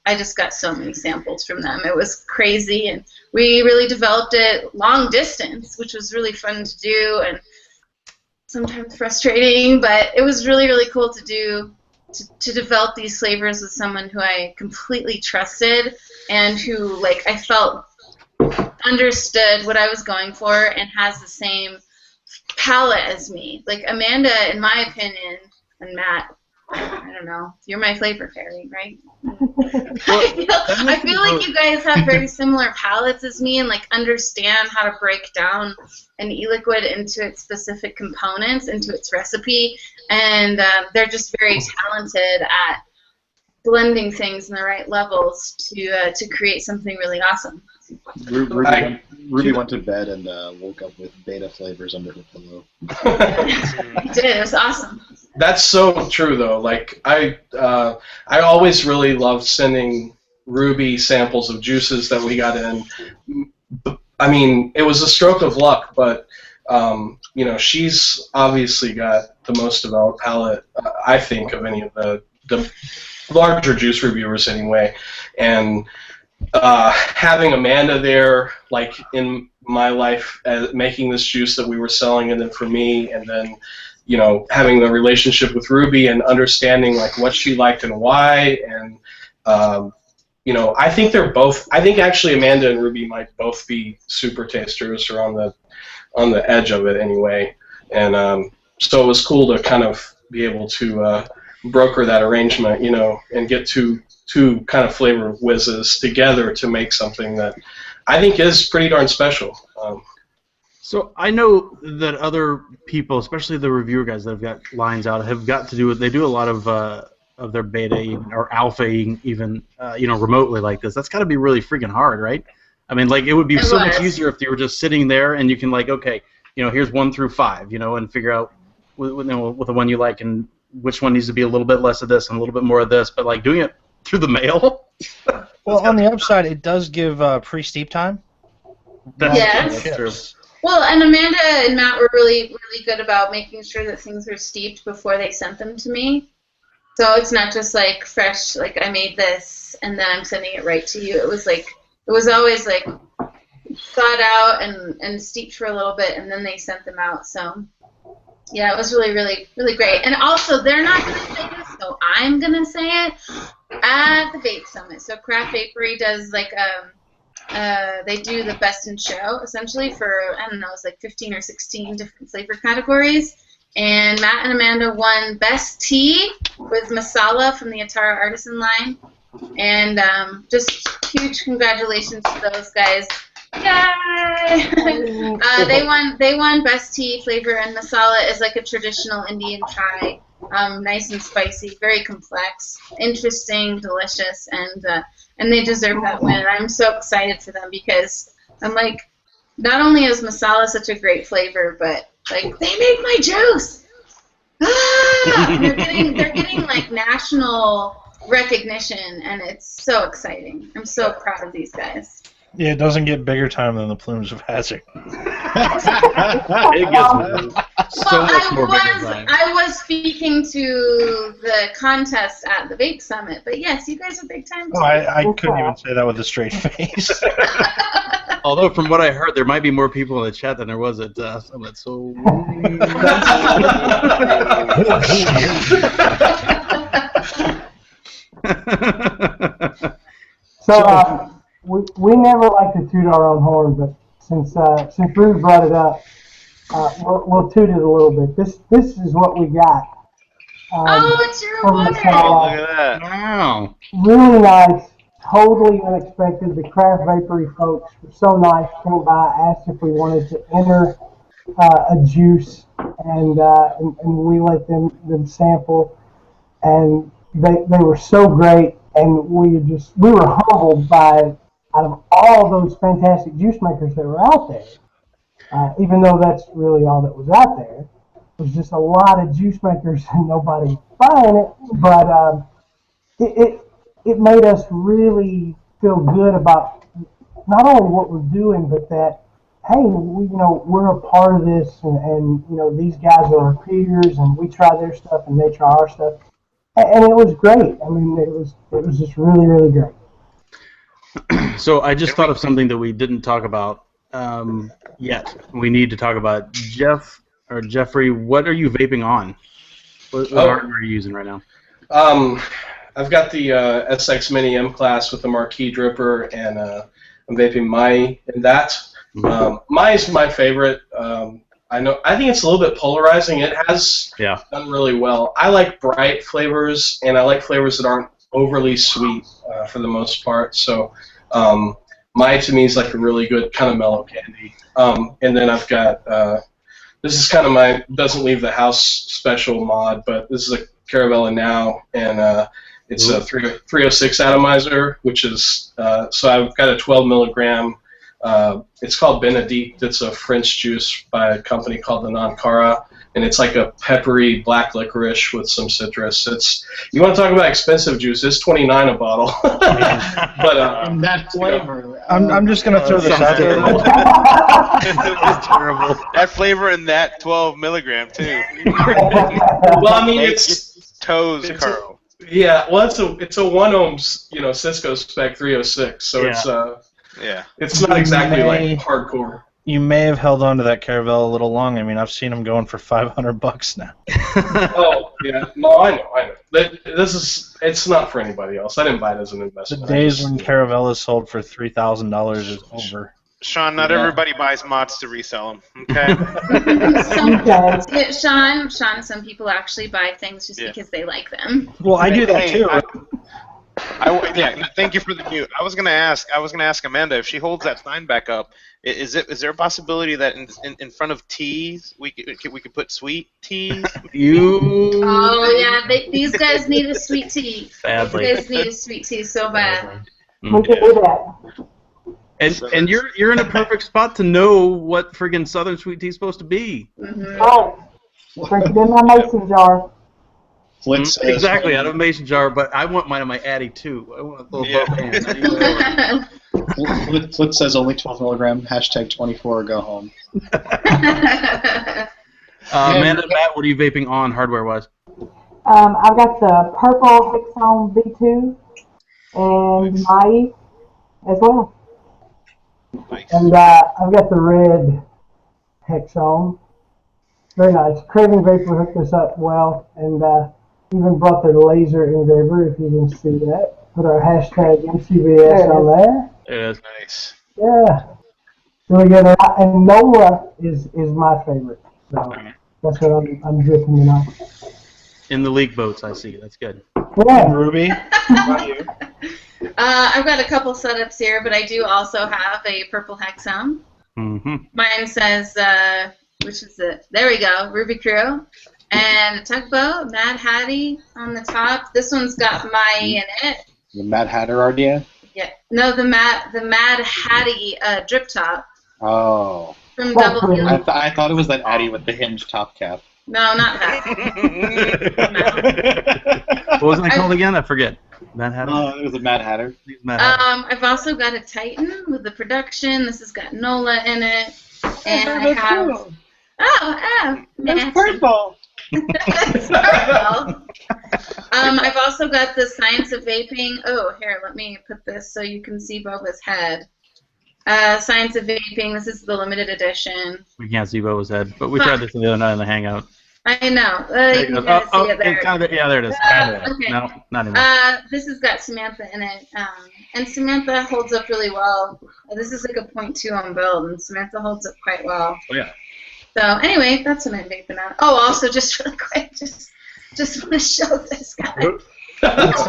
I just got so many samples from them. It was crazy, and we really developed it long distance, which was really fun to do and sometimes frustrating, but it was really, really cool to do, to develop these flavors with someone who I completely trusted and who, like, I felt understood what I was going for and has the same palette as me. Like Amanda, in my opinion, and Matt, I don't know, you're my flavor fairy, right? I feel like you guys have very similar palettes as me and like understand how to break down an e-liquid into its specific components, into its recipe, and they're just very talented at blending things in the right levels to create something really awesome. Ruby went to bed and woke up with beta flavors under her pillow. He did. It was awesome. That's so true, though. Like I always really loved sending Ruby samples of juices that we got in. I mean, it was a stroke of luck, but you know, she's obviously got the most developed palate, I think, of any of the larger juice reviewers anyway. And having Amanda there, like in my life, making this juice that we were selling, and then for me, and then you know, having the relationship with Ruby and understanding like what she liked and why, and you know, I think they're both. I think actually Amanda and Ruby might both be super tasters, or on the edge of it anyway. And so it was cool to kind of be able to broker that arrangement, you know, and get two kind of flavor whizzes together to make something that I think is pretty darn special. So I know that other people, especially the reviewer guys that have got lines out, have got to do it. They do a lot of their beta or alpha even, you know, remotely like this. That's got to be really freaking hard, right? I mean, like it would be so much easier if you were just sitting there and you can like, okay, you know, here's 1 through 5, you know, and figure out with the one you like and which one needs to be a little bit less of this and a little bit more of this. But like doing it through the mail. Well, on the upside, it does give pre-steep time. Yes. That's true. Well, and Amanda and Matt were really good about making sure that things were steeped before they sent them to me. So it's not just like fresh, like I made this and then I'm sending it right to you. It was always like thought out and steeped for a little bit, and then they sent them out. So yeah, it was really great. And also, they're not going to say this, so I'm going to say it at the Vape Summit. So Craft Vapory does like they do the best in show essentially for, I don't know, it's like 15 or 16 different flavor categories. And Matt and Amanda won Best Tea with Masala from the Atara Artisan line. And just huge congratulations to those guys. Yay! They won Best Tea flavor, and Masala is like a traditional Indian chai. Nice and spicy, very complex, interesting, delicious, and they deserve that win. And I'm so excited for them because I'm like, not only is masala such a great flavor, but like they make my juice. And they're getting like national recognition, and it's so exciting. I'm so proud of these guys. Yeah, it doesn't get bigger time than the Plumes of Hazard. It gets so much more bigger time. I was speaking to the contest at the Vape Summit, but yes, you guys are big time too. Oh, I couldn't even say that with a straight face. Although, from what I heard, there might be more people in the chat than there was at Summit, so... So, we never like to toot our own horn, but since Ruby brought it up, we'll toot it a little bit. This is what we got. It's your water! Look at that. Wow. Really nice, totally unexpected. The Craft Vapory folks were so nice, came by, asked if we wanted to enter a juice, and we let them sample, and they were so great, and we were humbled by, out of all those fantastic juice makers that were out there, even though that's really all that was out there. There's just a lot of juice makers and nobody buying it, but it made us really feel good about not only what we're doing, but that, hey, we're a part of this, and these guys are our peers, and we try their stuff and they try our stuff, and it was great. I mean, it was just really, really great. So I just thought of something that we didn't talk about yet. We need to talk about. Jeffrey, what are you vaping on? What hardware are you using right now? I've got the SX Mini M class with the marquee dripper and a I'm vaping Mai in that. Mai is my favorite. I think it's a little bit polarizing. It has done really well. I like bright flavors, and I like flavors that aren't overly sweet for the most part. So Mai to me is like a really good kind of mellow candy. And then I've got this is kind of my doesn't leave the house special mod, but this is a Caravella Now, and it's a 306 atomizer, which is so I've got a 12 milligram. It's called Benedict. It's a French juice by a company called the Nankara, and it's like a peppery black licorice with some citrus. You want to talk about expensive juice? It's $29 a bottle. But that flavor. I'm just gonna throw this out there. It's terrible. That flavor in that 12 milligram too. Well, I mean, it's toes, Carl. Yeah, well, it's a 1 ohms, Cisco spec 306, so it's not exactly like hardcore. You may have held on to that Caravelle a little long. I mean, I've seen them going for $500 now. Oh yeah, no, I know. It's not for anybody else. I didn't buy it as an investment. The days when Caravellas sold for $3,000 is over. Sean, not everybody buys mods to resell them. Okay. Sean, some people actually buy things just because they like them. Well, I do that too. Thank you for the mute. I was gonna ask Amanda if she holds that sign back up. Is there a possibility that in front of teas we could put sweet teas? Oh yeah, these guys need a sweet tea. Badly. These guys need a sweet tea so bad. We can do that. And you're in a perfect spot to know what friggin' Southern sweet tea is supposed to be. Right. Drink it in my mason jar. Exactly, out of a mason jar, but I want mine in my Addy too. I want a little Flint says only 12 milligram, #24 go home. Amanda and Matt, what are you vaping on hardware-wise? I've got the purple Hexone V2 and Mai as well. Nice. And I've got the red Hexone. Very nice. Craving Vapor hooked us up well, and even brought their laser engraver, if you can see that. Put our #MCBS on there. It is. Nice. Yeah. Really good. And Nola is my favorite. So that's what I'm dripping tonight. In the league votes, I see. That's good. Yeah. Ruby, how about you? I've got a couple setups here, but I do also have a purple Hexone. Mm-hmm. Mine says, which is it? There we go, Ruby Roo. And a tugboat, Mad Hattie on the top. This one's got Mai in it. The Mad Hatter RDA? Yeah. No, the Mad Hattie drip top. Oh. From Double Heel. I thought it was that Addy with the hinged top cap. No, not that. What was it called again? I forget. Mad Hatter? It was a Mad Hatter. I've also got a Titan with the production. This has got Nola in it. And I have... Cool. Oh, it's purple. It's purple. I've also got the Science of Vaping. Oh, here, let me put this so you can see Boba's head. Science of Vaping. This is the limited edition. We can't see Boba's head, but we tried this the other night in the Hangout. I know. There you can see it there. Yeah, there it is. Okay. No, not anymore. This has got Samantha in it, and Samantha holds up really well. This is like a 0.2 on build, and Samantha holds up quite well. Oh, yeah. So anyway, that's what I'm vaping on. Oh, also, just really quick, just want to show this guy. That's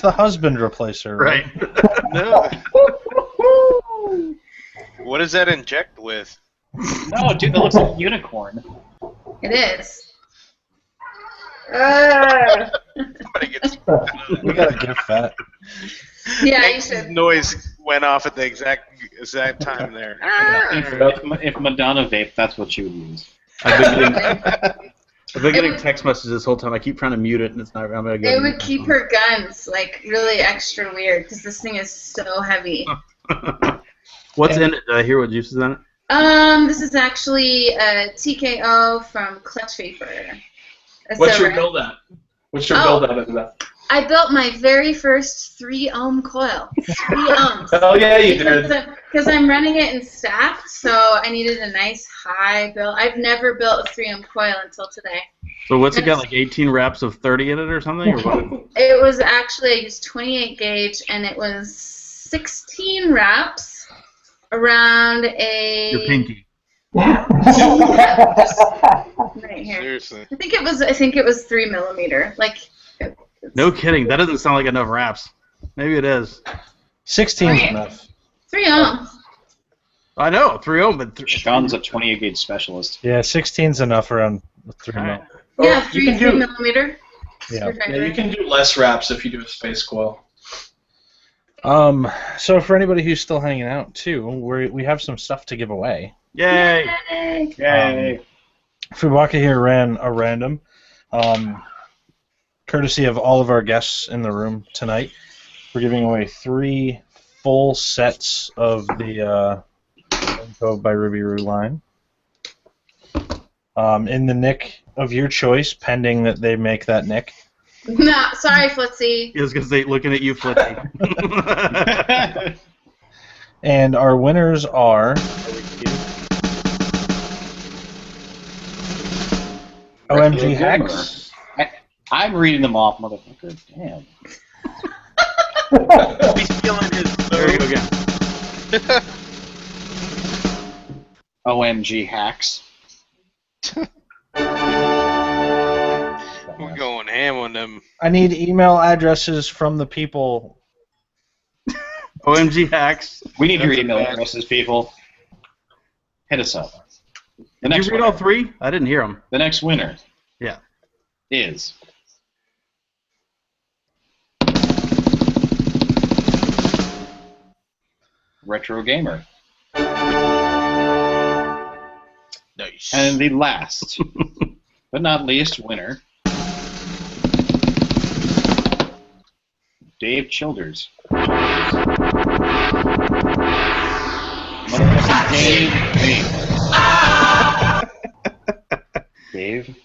the husband replacer, right? No. What does that inject with? No, dude, that looks like a unicorn. It is. We gotta get fat. Yeah, you should. Noise went off at the exact time there. If Madonna vaped, that's what she would use. I've been getting text messages this whole time. I keep trying to mute it, and it's not. I'm gonna it would keep her guns like really extra weird because this thing is so heavy. What's in it? Did I hear what juice is in it? This is actually a TKO from Clutch Vapor. What's your build at? What's your build at in that? I built my very first 3-ohm coil. 3 ohms. Oh yeah, you did. Because I'm running it in stack, so I needed a nice high build. I've never built a 3-ohm coil until today. So what's it got, like 18 reps of 30 in it or something? Or what? It was actually, I used 28 gauge, and it was 16 wraps around a. Your pinky. Right here. Seriously. I think it was 3 millimeter. Like. No kidding. That doesn't sound like enough wraps. Maybe it is. 16's enough. 3 ohms. I know, 3 ohm, but Sean's a 28 gauge specialist. Yeah, 16's enough around 3 mil. Yeah, 3 millimeter. Yeah. You can do less wraps if you do a space coil. So for anybody who's still hanging out too, we have some stuff to give away. Yay! Yay! Fuwaka here ran a random, courtesy of all of our guests in the room tonight. We're giving away 3 full sets of the Lane Cove by Ruby Roo line. In the nick of your choice, pending that they make that nick. No, sorry, Flitzy. I was going to say, looking at you, Flitzy. And our winners are OMG Hacks. I'm reading them off, motherfucker. Damn. He's feeling his. There you go again. OMG hacks. We're going ham on them. I need email addresses from the people. OMG hacks. We need your email addresses, people. Hit us up. Did you read all 3? I didn't hear them. The next winner. Yeah. Is Retro Gamer. Nice. And the last, but not least, winner, Dave Childers. Dave.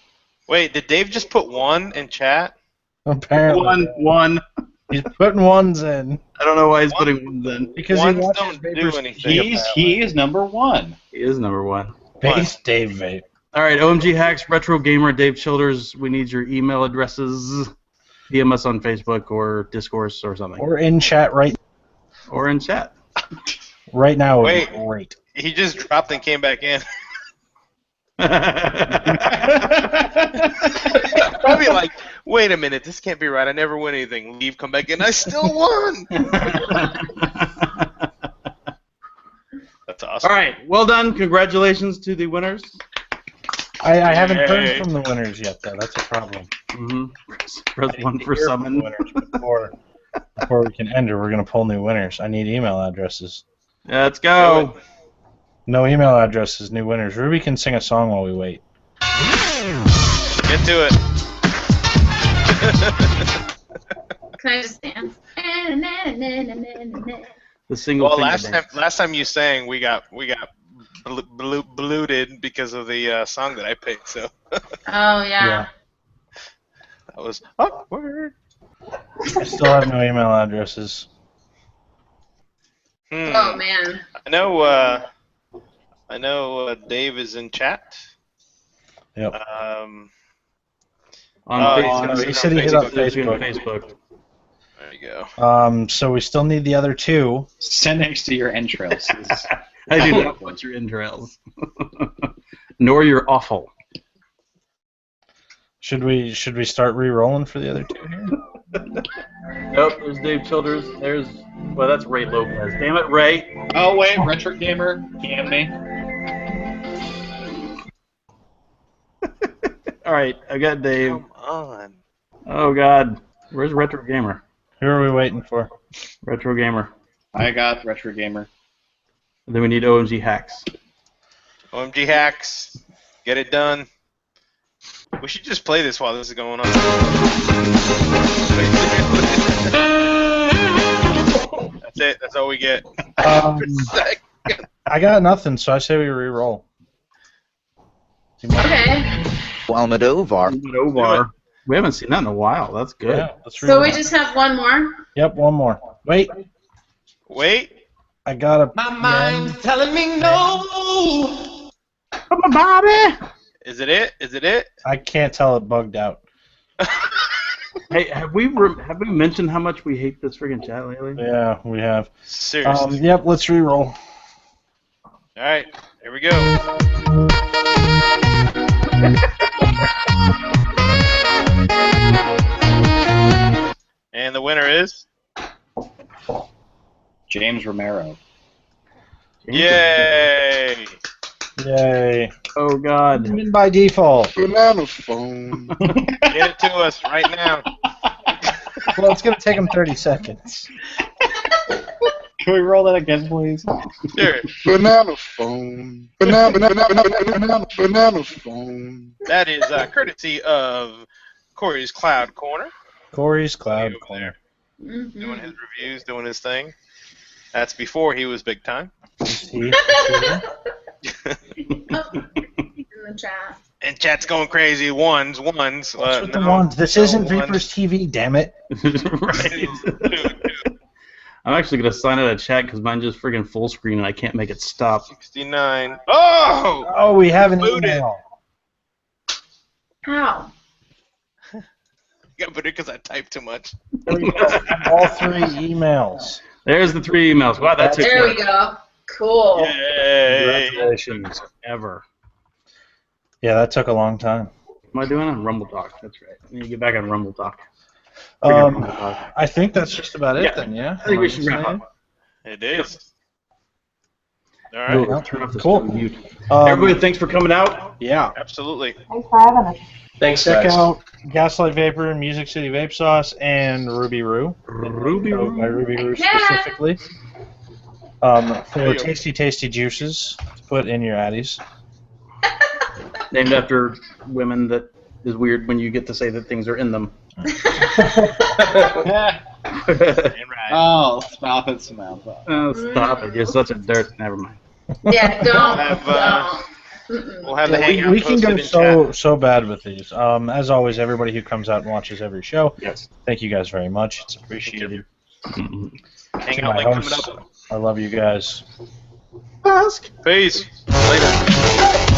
Wait, did Dave just put 1 in chat? Apparently. One. He's putting 1s in. I don't know why he's putting 1s in. Because Ones he watches don't do Vapors. anything. He is number 1. He is number 1. Base Dave Vape. All right, OMG Hacks, Retro Gamer, Dave Childers, we need your email addresses. DM us on Facebook or Discourse or something. Or in chat Or in chat. right now. Wait. Great. He just dropped and came back in. Probably like, wait a minute, this can't be right. I never win anything. Leave, come back in. I still won. That's awesome. All right, well done. Congratulations to the winners. I haven't heard from the winners yet, though. That's a problem. Press 1 for summon. Before we can enter, we're going to pull new winners. I need email addresses. Let's go. No email addresses, new winners. Ruby can sing a song while we wait. Get to it. Can I just dance? The single. Well, last time you sang, we got blooted because of the song that I picked. So. Oh yeah. That was awkward. I still have no email addresses. Oh man. I know Dave is in chat. Yep. On he said he hit up Facebook. There you go. So we still need the other 2. Send next to your entrails. I do not want your entrails. Nor your awful. Should we start re-rolling for the other 2 here? Nope, there's Dave Childers. Well, that's Ray Lopez. Damn it, Ray. Oh, wait, Retro Gamer. Can me. All right, I got Dave. Come on. Oh, God. Where's Retro Gamer? Who are we waiting for? Retro Gamer. I got Retro Gamer. And then we need OMG Hacks. OMG Hacks. Get it done. We should just play this while this is going on. That's it. That's all we get. I got nothing, so I say we re-roll. Okay. Almodovar. We haven't seen that in a while. That's good. Yeah, let's So we just have one more? Yep, one more. Wait. I got a... My mind's telling me no. Come on, Bobby. Is it it? I can't tell, it bugged out. Hey, have we mentioned how much we hate this friggin' chat lately? Yeah, we have. Seriously. Yep, let's re-roll. All right, here we go. And the winner is James Romero. Yay! Yay. Oh God. Win by default. Banana phone. Get it to us right now. Well, it's going to take him 30 seconds. Can we roll that again, please? Sure. Banana phone. Banana phone. That is courtesy of Corey's Cloud Corner. Corey's Cloud Corner. Mm-hmm. Doing his reviews, doing his thing. That's before he was big time. See? In the chat. And chat's going crazy. Ones. What's with the ones? This isn't Vapors TV, damn it. I'm actually gonna sign out of chat because mine just friggin' full screen and I can't make it stop. 69. Oh! Oh, we have an Booted. email. How? Got booted because I typed too much. All 3 emails. There's the 3 emails. Wow, that took There we go. Cool. Yay! Congratulations. Ever. Yeah, that took a long time. Am I doing on Rumble Talk? That's right. I need to get back on Rumble Talk. Rumble Talk. I think that's just about it then, yeah? I think we should wrap up. It is. All right. We'll turn off this Cool. mute. Everybody, thanks for coming out. Yeah. Absolutely. Thanks for having us. Thanks, Check guys. out Gaslight Vapor, Music City Vape Sauce, and Ruby Roo. Ruby So, Roo. by Ruby Roo Yeah. specifically. For tasty, tasty juices to put in your Addies. Named after women that is weird when you get to say that things are in them. Oh, stop it, Samantha. Oh, stop it. You're such a dirt. Never mind. Yeah, don't. We'll have the hangout We can posted go in chat. so bad with these. As always, everybody who comes out and watches every show, Yes. thank you guys very much. It's appreciated. To Hangout my link coming hosts, up. I love you guys. Peace. Later.